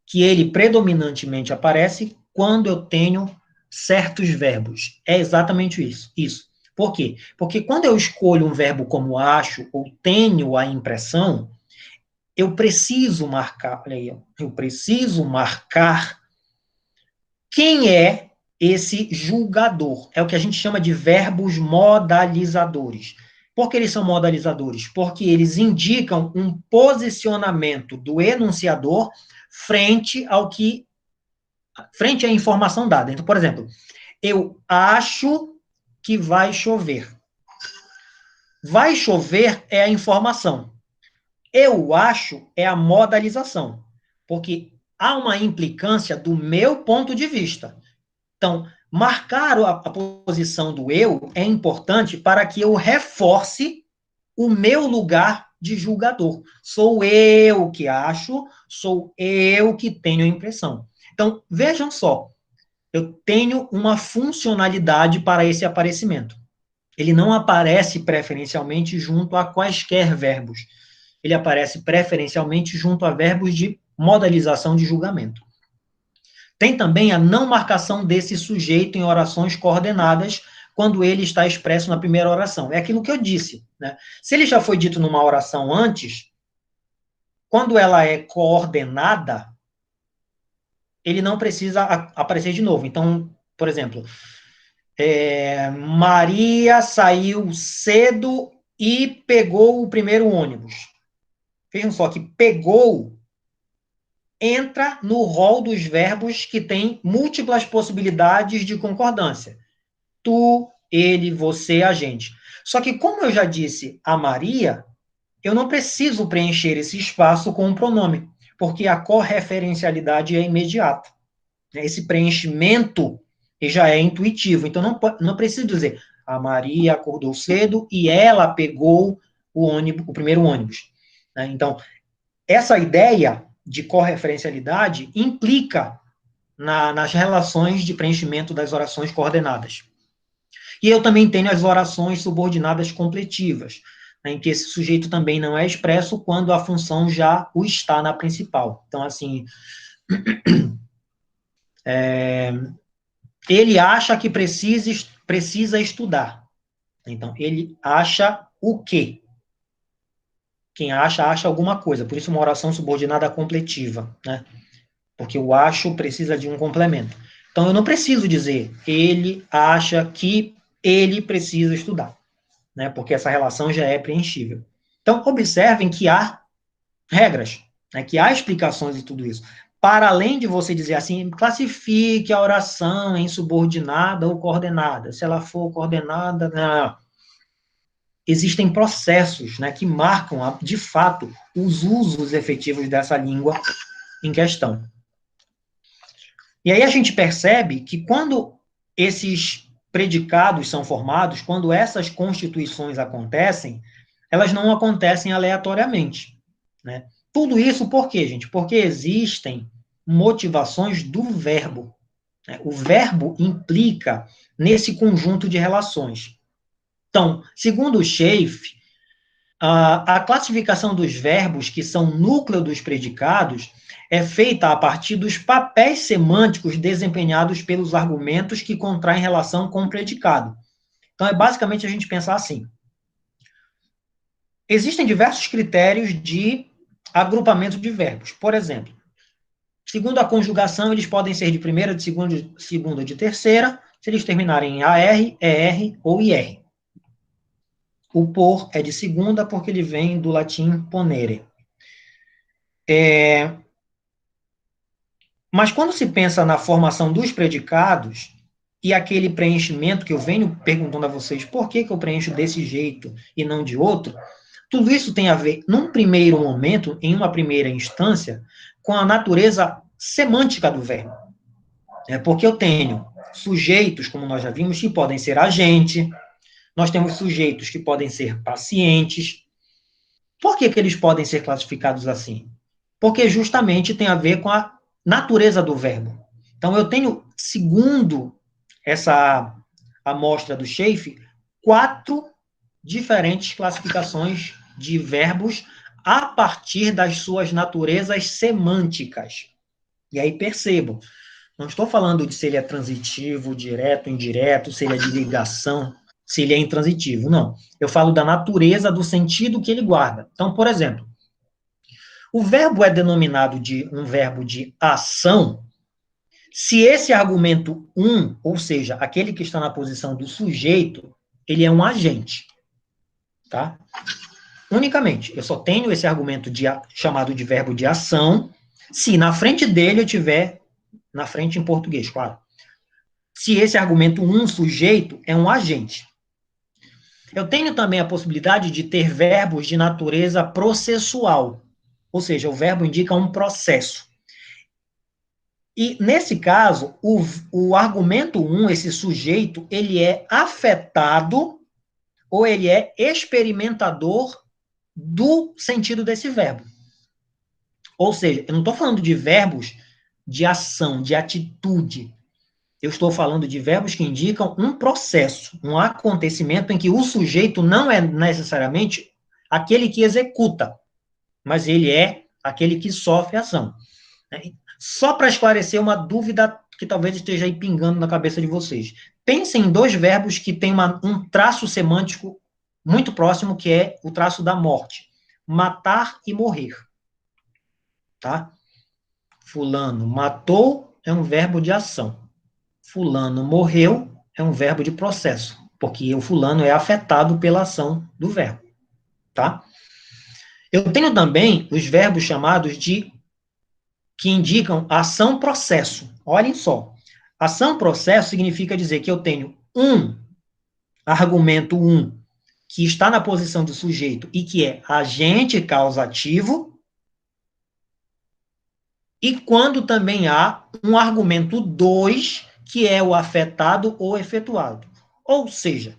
que ele predominantemente aparece quando eu tenho certos verbos. É exatamente isso. Por quê? Porque quando eu escolho um verbo como acho ou tenho a impressão, eu preciso marcar, olha aí, eu preciso marcar quem é esse julgador. É o que a gente chama de verbos modalizadores. Por que eles são modalizadores? Porque eles indicam um posicionamento do enunciador frente à informação dada. Então, por exemplo, eu acho que vai chover. Vai chover é a informação. Eu acho é a modalização, porque há uma implicância do meu ponto de vista. Então, marcar a posição do eu é importante para que eu reforce o meu lugar de julgador. Sou eu que acho, sou eu que tenho a impressão. Então, vejam só, eu tenho uma funcionalidade para esse aparecimento. Ele não aparece preferencialmente junto a quaisquer verbos. Ele aparece preferencialmente junto a verbos de modalização de julgamento. Tem também a não marcação desse sujeito em orações coordenadas, quando ele está expresso na primeira oração. É aquilo que eu disse. Né? Se ele já foi dito numa oração antes, quando ela é coordenada, ele não precisa aparecer de novo. Então, por exemplo, Maria saiu cedo e pegou o primeiro ônibus. Vejam só que pegou entra no rol dos verbos que tem múltiplas possibilidades de concordância. Tu, ele, você, a gente. Só que, como eu já disse a Maria, eu não preciso preencher esse espaço com um pronome, porque a correferencialidade é imediata. Esse preenchimento já é intuitivo. Então, não preciso dizer a Maria acordou cedo e ela pegou o primeiro ônibus. Então, essa ideia de correferencialidade implica nas relações de preenchimento das orações coordenadas. E eu também tenho as orações subordinadas completivas, né, em que esse sujeito também não é expresso quando a função já o está na principal. Então, assim, ele acha que precisa estudar. Então, ele acha o quê? Quem acha, acha alguma coisa. Por isso, uma oração subordinada completiva, né? Porque o acho precisa de um complemento. Então, eu não preciso dizer ele acha que ele precisa estudar, né? Porque essa relação já é preenchível. Então, observem que há regras, né, que há explicações de tudo isso. Para além de você dizer assim, classifique a oração em subordinada ou coordenada. Se ela for coordenada, não. Existem processos, né, que marcam, de fato, os usos efetivos dessa língua em questão. E aí a gente percebe que quando esses predicados são formados, quando essas constituições acontecem, elas não acontecem aleatoriamente, né? Tudo isso por quê, gente? Porque existem motivações do verbo, né? O verbo implica nesse conjunto de relações. Então, segundo o Schaeff, a classificação dos verbos, que são núcleo dos predicados, é feita a partir dos papéis semânticos desempenhados pelos argumentos que contraem relação com o predicado. Então, é basicamente a gente pensar assim. Existem diversos critérios de agrupamento de verbos. Por exemplo, segundo a conjugação, eles podem ser de primeira, de segunda, de terceira, se eles terminarem em AR, ER ou IR. O por é de segunda porque ele vem do latim ponere. Mas quando se pensa na formação dos predicados e aquele preenchimento que eu venho perguntando a vocês, por que eu preencho desse jeito e não de outro, tudo isso tem a ver, num primeiro momento, em uma primeira instância, com a natureza semântica do verbo. Porque eu tenho sujeitos, como nós já vimos, que podem ser agente, nós temos sujeitos que podem ser pacientes. Por que eles podem ser classificados assim? Porque justamente tem a ver com a natureza do verbo. Então, eu tenho, segundo essa amostra do Schaeff, 4 diferentes classificações de verbos a partir das suas naturezas semânticas. E aí, percebam, não estou falando de se ele é transitivo, direto, indireto, se ele é de ligação, se ele é intransitivo, não. Eu falo da natureza, do sentido que ele guarda. Então, por exemplo, o verbo é denominado de um verbo de ação se esse argumento ou seja, aquele que está na posição do sujeito, ele é um agente, tá? Unicamente. Eu só tenho esse argumento chamado de verbo de ação se na frente dele eu tiver, na frente em português, claro, se esse argumento sujeito, é um agente. Eu tenho também a possibilidade de ter verbos de natureza processual, ou seja, o verbo indica um processo. E, nesse caso, o argumento esse sujeito, ele é afetado ou ele é experimentador do sentido desse verbo. Ou seja, eu não estou falando de verbos de ação, de atitude. Eu estou falando de verbos que indicam um processo, um acontecimento em que o sujeito não é necessariamente aquele que executa, mas ele é aquele que sofre a ação. Só para esclarecer uma dúvida que talvez esteja aí pingando na cabeça de vocês. Pensem em 2 verbos que têm um traço semântico muito próximo, que é o traço da morte. Matar e morrer. Tá? Fulano matou é um verbo de ação. Fulano morreu é um verbo de processo, porque o fulano é afetado pela ação do verbo. Tá? Eu tenho também os verbos chamados de que indicam ação-processo. Olhem só. Ação-processo significa dizer que eu tenho argumento que está na posição do sujeito e que é agente causativo, e quando também há um argumento 2, que é o afetado ou efetuado. Ou seja,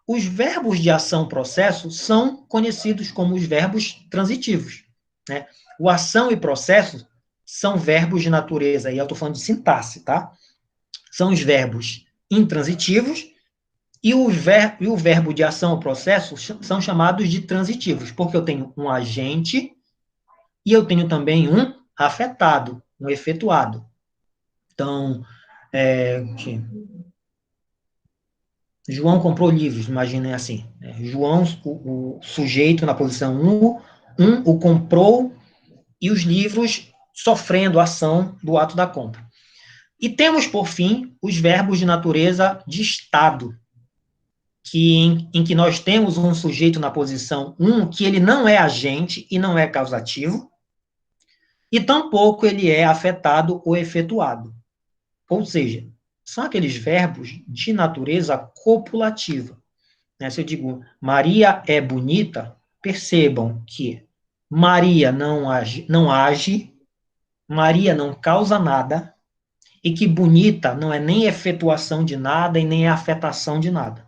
os verbos de ação-processo são conhecidos como os verbos transitivos. Né? O ação e processo são verbos de natureza, e eu estou falando de sintaxe, tá? São os verbos intransitivos, e o verbo de ação ou processo são chamados de transitivos, porque eu tenho um agente e eu tenho também um afetado, um efetuado. Então, João comprou livros, imaginem assim. João, o sujeito na posição o comprou, e os livros sofrendo a ação do ato da compra. E temos, por fim, os verbos de natureza de estado, em que nós temos um sujeito na posição que ele não é agente e não é causativo, e tampouco ele é afetado ou efetuado. Ou seja, são aqueles verbos de natureza copulativa. Né? Se eu digo Maria é bonita, percebam que Maria não age, Maria não causa nada, e que bonita não é nem efetuação de nada e nem afetação de nada.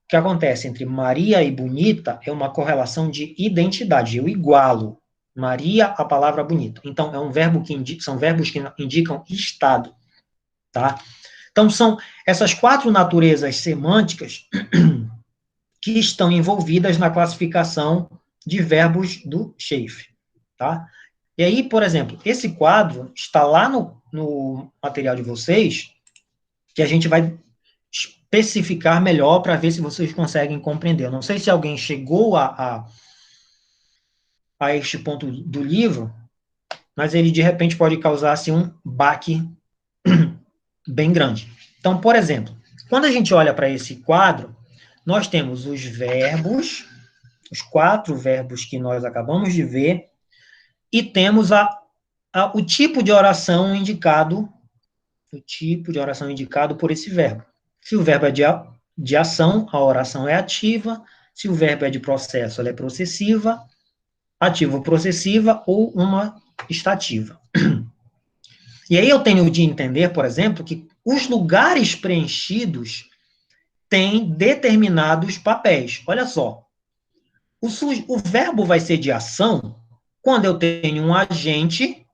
O que acontece entre Maria e bonita é uma correlação de identidade. Eu igualo Maria à palavra bonita. Então, são verbos que indicam estado, tá? Então, são essas 4 naturezas semânticas que estão envolvidas na classificação de verbos do Schaefer, tá? E aí, por exemplo, esse quadro está lá no material de vocês, que a gente vai especificar melhor para ver se vocês conseguem compreender. Eu não sei se alguém chegou a este ponto do livro, mas ele, de repente, pode causar assim, um baque bem grande. Então, por exemplo, quando a gente olha para esse quadro, nós temos os verbos, os 4 verbos que nós acabamos de ver, e temos o tipo de oração indicado, por esse verbo. Se o verbo é de ação, a oração é ativa. Se o verbo é de processo, ela é processiva, ativo-processiva ou uma estativa. E aí eu tenho de entender, por exemplo, que os lugares preenchidos têm determinados papéis. Olha só, o verbo vai ser de ação quando eu tenho um agente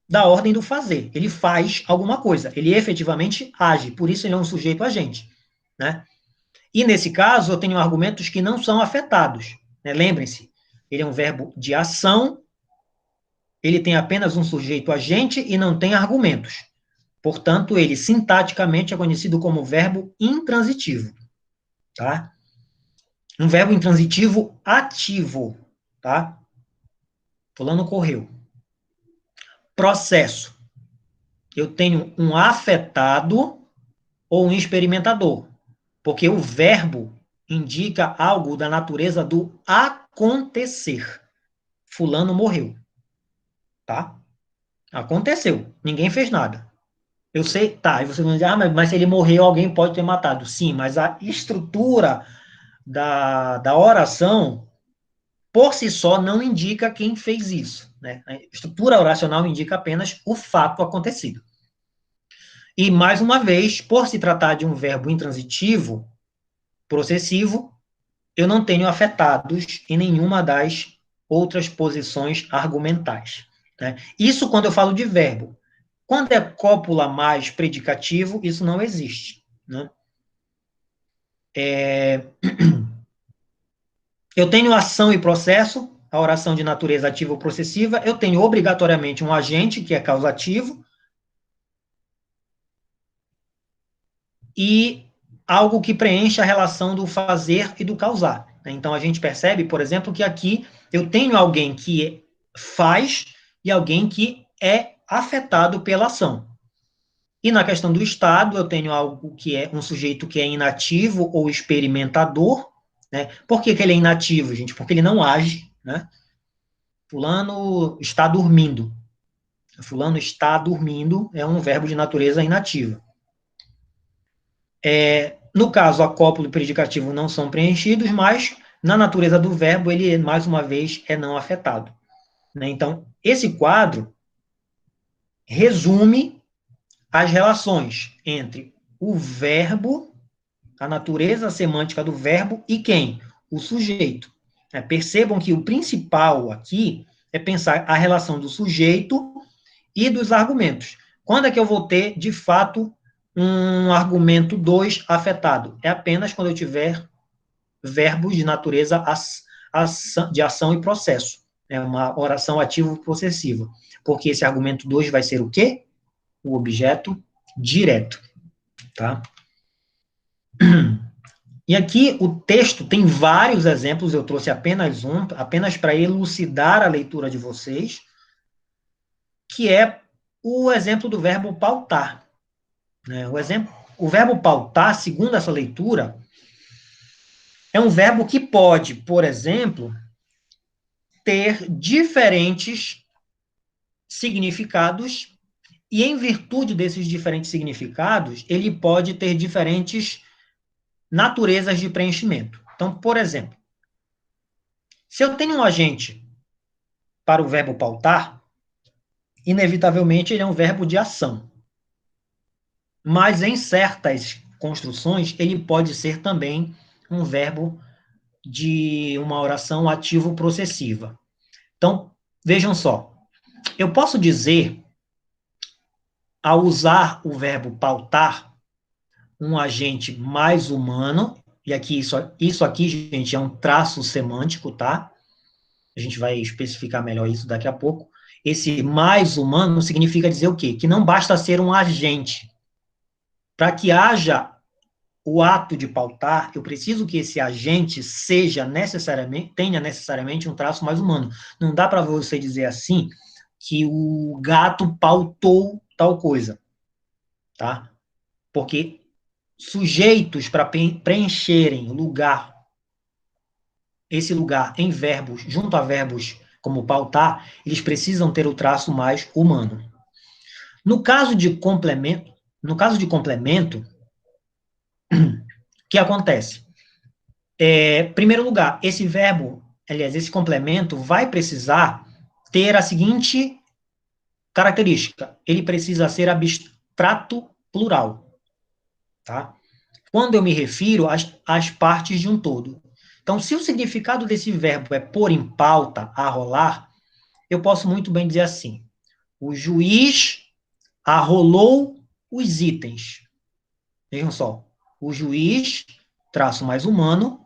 da ordem do fazer. Ele faz alguma coisa, ele efetivamente age, por isso ele é um sujeito agente, né? E nesse caso, eu tenho argumentos que não são afetados, né? Lembrem-se, ele é um verbo de ação, ele tem apenas um sujeito agente e não tem argumentos. Portanto, ele sintaticamente é conhecido como verbo intransitivo, tá? Um verbo intransitivo ativo, tá? Fulano correu. Processo. Eu tenho um afetado ou um experimentador, porque o verbo indica algo da natureza do acontecer. Fulano morreu, tá? Aconteceu, ninguém fez nada. Eu sei, tá, e você vai dizer, mas se ele morreu, alguém pode ter matado. Sim, mas a estrutura da oração, por si só, não indica quem fez isso, né? A estrutura oracional indica apenas o fato acontecido. E, mais uma vez, por se tratar de um verbo intransitivo, processivo, eu não tenho afetados em nenhuma das outras posições argumentais, né? Isso quando eu falo de verbo. Quando é cópula mais predicativo, isso não existe, né? Eu tenho ação e processo, a oração de natureza ativa ou processiva, eu tenho obrigatoriamente um agente, que é causativo, e algo que preenche a relação do fazer e do causar. Então, a gente percebe, por exemplo, que aqui eu tenho alguém que faz e alguém que é afetado pela ação. E na questão do estado, eu tenho algo que é um sujeito que é inativo ou experimentador, né? Por que ele é inativo, gente? Porque ele não age, né? Fulano está dormindo. Fulano está dormindo é um verbo de natureza inativa. No caso, a cópula e o predicativo não são preenchidos, mas na natureza do verbo, ele, mais uma vez, é não afetado, né? Então, esse quadro resume as relações entre o verbo, a natureza semântica do verbo e quem? O sujeito. Percebam que o principal aqui é pensar a relação do sujeito e dos argumentos. Quando é que eu vou ter, de fato, um argumento 2 afetado? É apenas quando eu tiver verbos de natureza de ação e processo. É uma oração ativo-possessiva. Porque esse argumento 2 vai ser o quê? O objeto direto, tá? E aqui o texto tem vários exemplos, eu trouxe apenas um, apenas para elucidar a leitura de vocês, que é o exemplo do verbo pautar, né? O verbo pautar, segundo essa leitura, é um verbo que pode, por exemplo, ter diferentes significados, e em virtude desses diferentes significados, ele pode ter diferentes naturezas de preenchimento. Então, por exemplo, se eu tenho um agente para o verbo pautar, inevitavelmente ele é um verbo de ação. Mas em certas construções, ele pode ser também um verbo de uma oração ativo-processiva. Então, vejam só, eu posso dizer, ao usar o verbo pautar, um agente mais humano, e aqui isso aqui, gente, é um traço semântico, tá? A gente vai especificar melhor isso daqui a pouco. Esse mais humano significa dizer o quê? Que não basta ser um agente. Para que haja o ato de pautar, eu preciso que esse agente tenha necessariamente um traço mais humano. Não dá para você dizer assim que o gato pautou tal coisa, tá? Porque sujeitos para preencherem esse lugar em verbos, junto a verbos como pautar, eles precisam ter o traço mais humano. No caso de complemento, o que acontece? Primeiro lugar, esse complemento vai precisar ter a seguinte característica: ele precisa ser abstrato plural, tá? Quando eu me refiro às partes de um todo. Então, se o significado desse verbo é pôr em pauta, arrolar, eu posso muito bem dizer assim: o juiz arrolou os itens. Vejam só, o juiz, traço mais humano,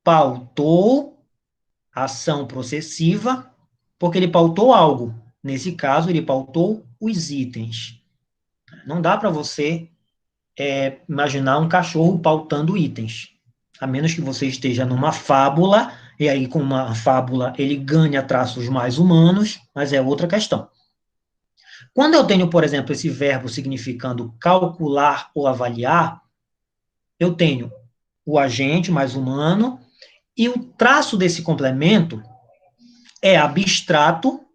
pautou ação processiva, porque ele pautou algo. Nesse caso, ele pautou os itens. Não dá para você imaginar um cachorro pautando itens. A menos que você esteja numa fábula, e aí com uma fábula ele ganha traços mais humanos, mas é outra questão. Quando eu tenho, por exemplo, esse verbo significando calcular ou avaliar, eu tenho o agente mais humano, e o traço desse complemento é abstrato,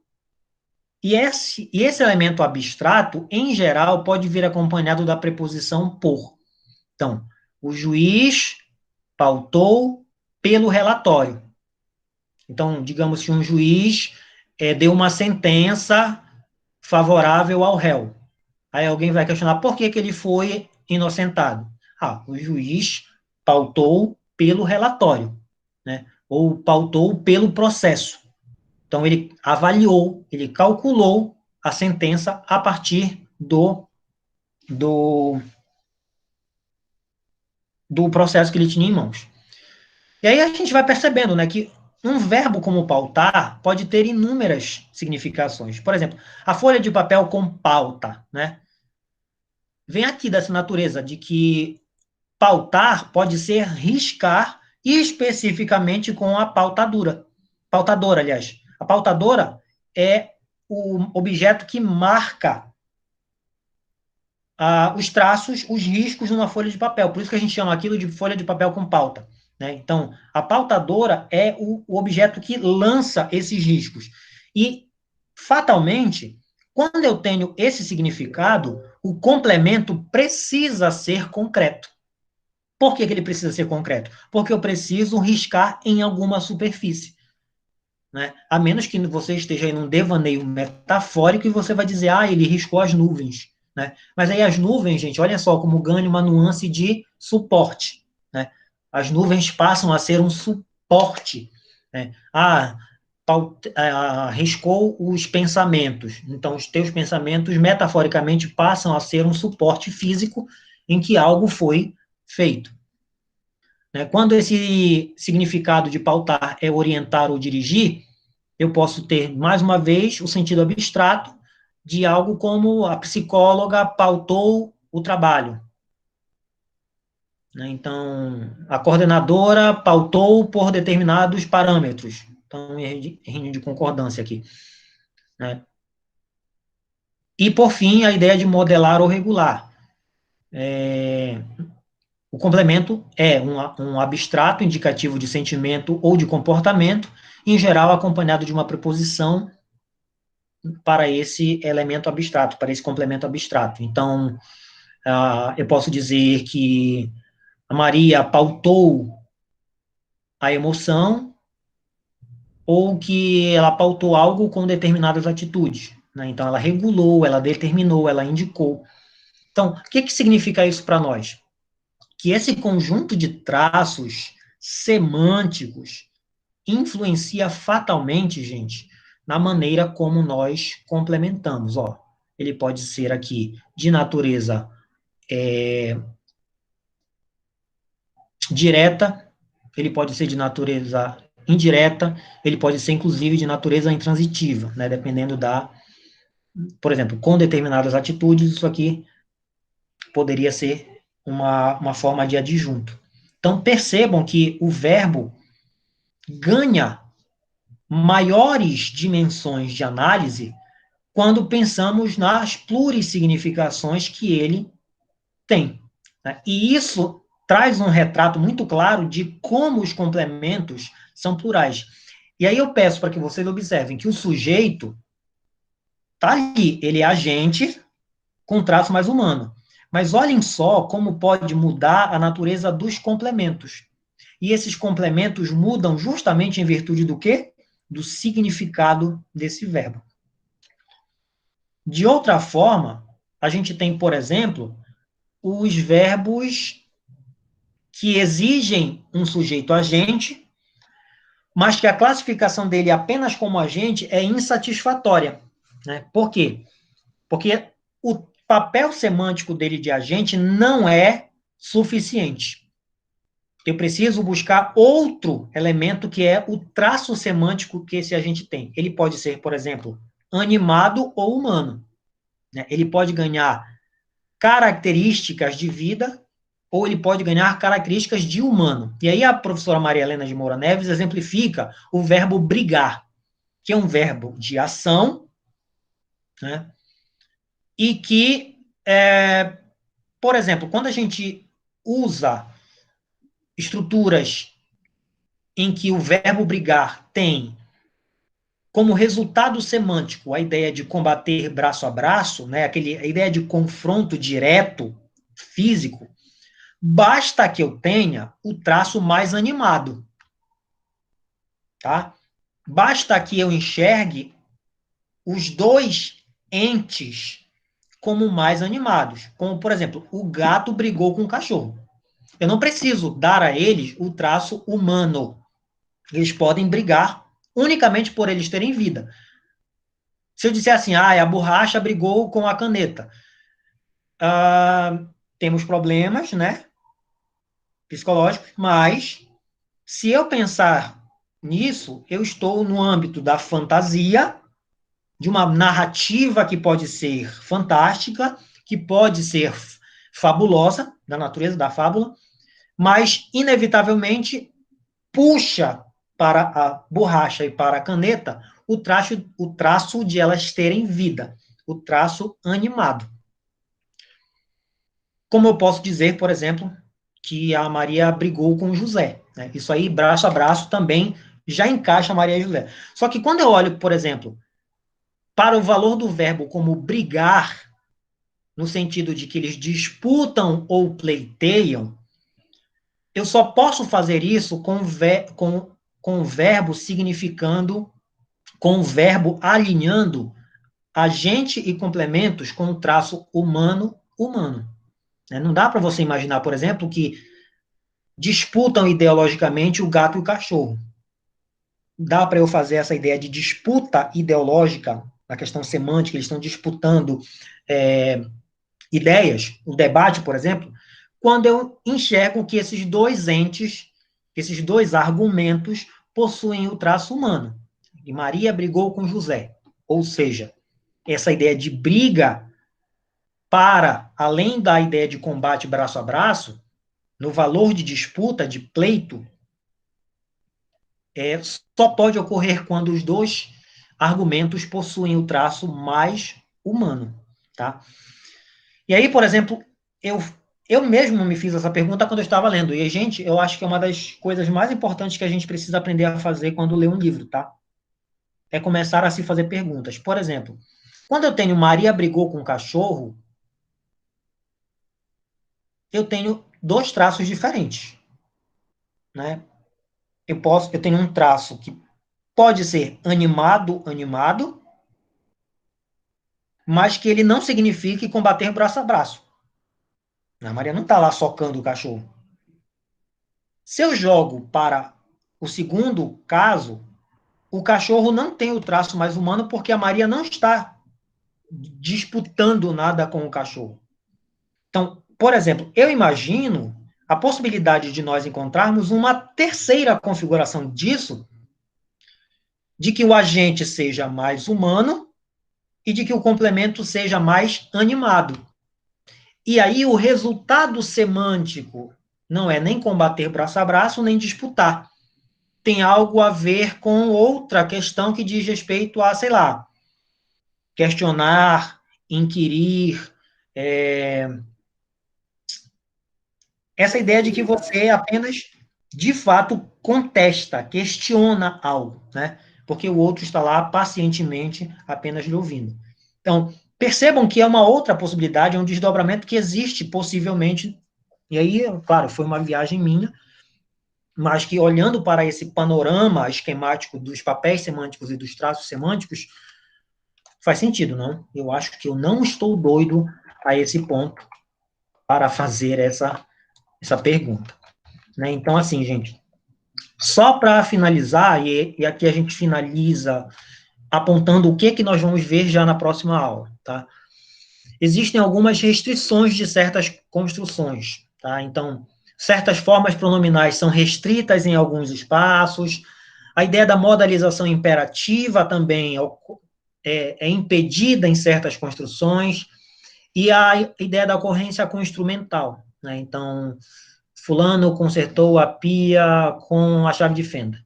e esse elemento abstrato, em geral, pode vir acompanhado da preposição por. Então, o juiz pautou pelo relatório. Então, digamos que um juiz deu uma sentença favorável ao réu. Aí alguém vai questionar por que ele foi inocentado. O juiz pautou pelo relatório, né? Ou pautou pelo processo. Então, ele avaliou, ele calculou a sentença a partir do processo que ele tinha em mãos. E aí a gente vai percebendo, né, que um verbo como pautar pode ter inúmeras significações. Por exemplo, a folha de papel com pauta, né? Vem aqui dessa natureza de que pautar pode ser riscar, especificamente com a pautadura. Pautadora, aliás. A pautadora é o objeto que marca os traços, os riscos numa folha de papel. Por isso que a gente chama aquilo de folha de papel com pauta. Né? Então, a pautadora é o objeto que lança esses riscos. E, fatalmente, quando eu tenho esse significado, o complemento precisa ser concreto. Por que ele precisa ser concreto? Porque eu preciso riscar em alguma superfície. Né? A menos que você esteja em um devaneio metafórico e você vai dizer, ele riscou as nuvens. Né? Mas aí as nuvens, gente, olha só como ganha uma nuance de suporte. Né? As nuvens passam a ser um suporte. Né? Riscou os pensamentos. Então, os teus pensamentos, metaforicamente, passam a ser um suporte físico em que algo foi feito. Né? Quando esse significado de pautar é orientar ou dirigir, eu posso ter, mais uma vez, o sentido abstrato de algo como a psicóloga pautou o trabalho. Né? Então, a coordenadora pautou por determinados parâmetros. Então, reino de concordância aqui. Né? E, por fim, a ideia de modelar ou regular. O complemento é um abstrato indicativo de sentimento ou de comportamento, em geral acompanhado de uma preposição para esse elemento abstrato, para esse complemento abstrato. Então, eu posso dizer que a Maria pautou a emoção, ou que ela pautou algo com determinadas atitudes, né? Então, ela regulou, ela determinou, ela indicou. Então, o que significa isso para nós? Que esse conjunto de traços semânticos influencia fatalmente, gente, na maneira como nós complementamos. Ó, ele pode ser aqui de natureza direta, ele pode ser de natureza indireta, ele pode ser, inclusive, de natureza intransitiva, né, dependendo por exemplo, com determinadas atitudes, isso aqui poderia ser uma forma de adjunto. Então, percebam que o verbo ganha maiores dimensões de análise quando pensamos nas plurissignificações que ele tem, né? E isso traz um retrato muito claro de como os complementos são plurais. E aí eu peço para que vocês observem que o sujeito está ali, ele é agente com traço mais humano. Mas olhem só como pode mudar a natureza dos complementos. E esses complementos mudam justamente em virtude do quê? Do significado desse verbo. De outra forma, a gente tem, por exemplo, os verbos que exigem um sujeito agente, mas que a classificação dele apenas como agente é insatisfatória, né? Por quê? Porque o papel semântico dele de agente não é suficiente. Eu preciso buscar outro elemento que é o traço semântico que esse agente tem. Ele pode ser, por exemplo, animado ou humano, né? Ele pode ganhar características de vida ou ele pode ganhar características de humano. E aí a professora Maria Helena de Moura Neves exemplifica o verbo brigar, que é um verbo de ação, né? E que, por exemplo, quando a gente usa estruturas em que o verbo brigar tem como resultado semântico a ideia de combater braço a braço, né, a ideia de confronto direto, físico, basta que eu tenha o traço mais animado, tá? Basta que eu enxergue os dois entes como mais animados. Como, por exemplo, o gato brigou com o cachorro. Eu não preciso dar a eles o traço humano. Eles podem brigar unicamente por eles terem vida. Se eu disser assim, a borracha brigou com a caneta, temos problemas, né, psicológicos, mas se eu pensar nisso, eu estou no âmbito da fantasia, de uma narrativa que pode ser fantástica, que pode ser fabulosa, da natureza da fábula, mas, inevitavelmente, puxa para a borracha e para a caneta o traço de elas terem vida, o traço animado. Como eu posso dizer, por exemplo, que a Maria brigou com o José, né? Isso aí, braço a braço, também já encaixa Maria e José. Só que quando eu olho, por exemplo, para o valor do verbo como brigar, no sentido de que eles disputam ou pleiteiam, eu só posso fazer isso com o verbo significando, com o verbo alinhando agente e complementos com o traço humano. Não dá para você imaginar, por exemplo, que disputam ideologicamente o gato e o cachorro. Dá para eu fazer essa ideia de disputa ideológica, na questão semântica, eles estão disputando ideias, o debate, por exemplo, quando eu enxergo que esses dois entes, esses dois argumentos, possuem o traço humano. E Maria brigou com José. Ou seja, essa ideia de briga, para além da ideia de combate braço a braço, no valor de disputa, de pleito, só pode ocorrer quando os dois argumentos possuem o traço mais humano, tá? E aí, por exemplo, eu mesmo me fiz essa pergunta quando eu estava lendo. E, gente, eu acho que é uma das coisas mais importantes que a gente precisa aprender a fazer quando lê um livro, tá? é começar a se fazer perguntas. Por exemplo, quando eu tenho Maria brigou com o cachorro, eu tenho dois traços diferentes, né? Eu tenho um traço que pode ser animado, mas que ele não signifique combater braço a braço. A Maria não está lá socando o cachorro. Se eu jogo para o segundo caso, o cachorro não tem o traço mais humano porque a Maria não está disputando nada com o cachorro. Então, por exemplo, eu imagino a possibilidade de nós encontrarmos uma terceira configuração disso, de que o agente seja mais humano e de que o complemento seja mais animado. E aí o resultado semântico não é nem combater braço a braço, nem disputar. Tem algo a ver com outra questão que diz respeito a, sei lá, questionar, inquirir, essa ideia de que você apenas, de fato, contesta, questiona algo, né? Porque o outro está lá pacientemente apenas lhe ouvindo. Então, percebam que é uma outra possibilidade, é um desdobramento que existe possivelmente, e aí, claro, foi uma viagem minha, mas que olhando para esse panorama esquemático dos papéis semânticos e dos traços semânticos, faz sentido, não? Eu acho que eu não estou doido a esse ponto para fazer essa pergunta. Né? Então, assim, gente, só para finalizar, e aqui a gente finaliza apontando o que nós vamos ver já na próxima aula, tá? Existem algumas restrições de certas construções, tá? Então, certas formas pronominais são restritas em alguns espaços, a ideia da modalização imperativa também é impedida em certas construções, e a ideia da ocorrência com instrumental, né? Então, fulano consertou a pia com a chave de fenda.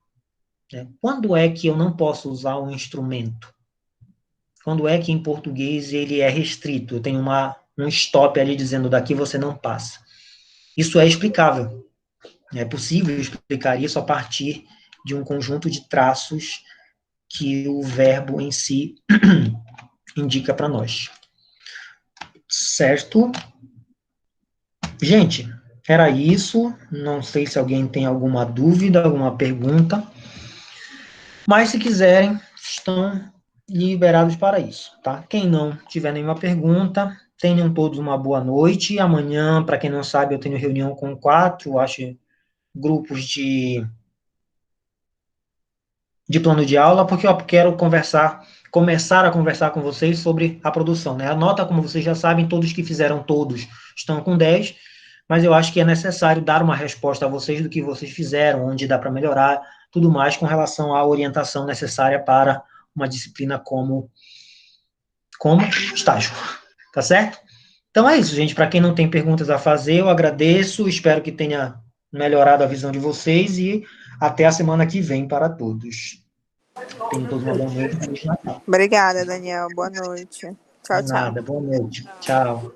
Quando é que eu não posso usar um instrumento? Quando é que em português ele é restrito? Eu tenho um stop ali dizendo daqui você não passa. Isso é explicável. É possível explicar isso a partir de um conjunto de traços que o verbo em si indica para nós. Certo? Gente, era isso. Não sei se alguém tem alguma dúvida, alguma pergunta. Mas se quiserem, estão liberados para isso, tá? Quem não tiver nenhuma pergunta, tenham todos uma boa noite. Amanhã, para quem não sabe, eu tenho reunião com 4, acho, grupos de plano de aula, porque eu quero começar a conversar com vocês sobre a produção, né? A nota, como vocês já sabem, todos que fizeram todos estão com 10, mas eu acho que é necessário dar uma resposta a vocês do que vocês fizeram, onde dá para melhorar, tudo mais com relação à orientação necessária para uma disciplina como estágio, tá certo? Então é isso, gente. Para quem não tem perguntas a fazer, eu agradeço, espero que tenha melhorado a visão de vocês e até a semana que vem para todos. Tenham todos uma boa noite. Feliz Natal. Obrigada, Daniel. Boa noite. Tchau, De tchau. nada, boa noite. Tchau.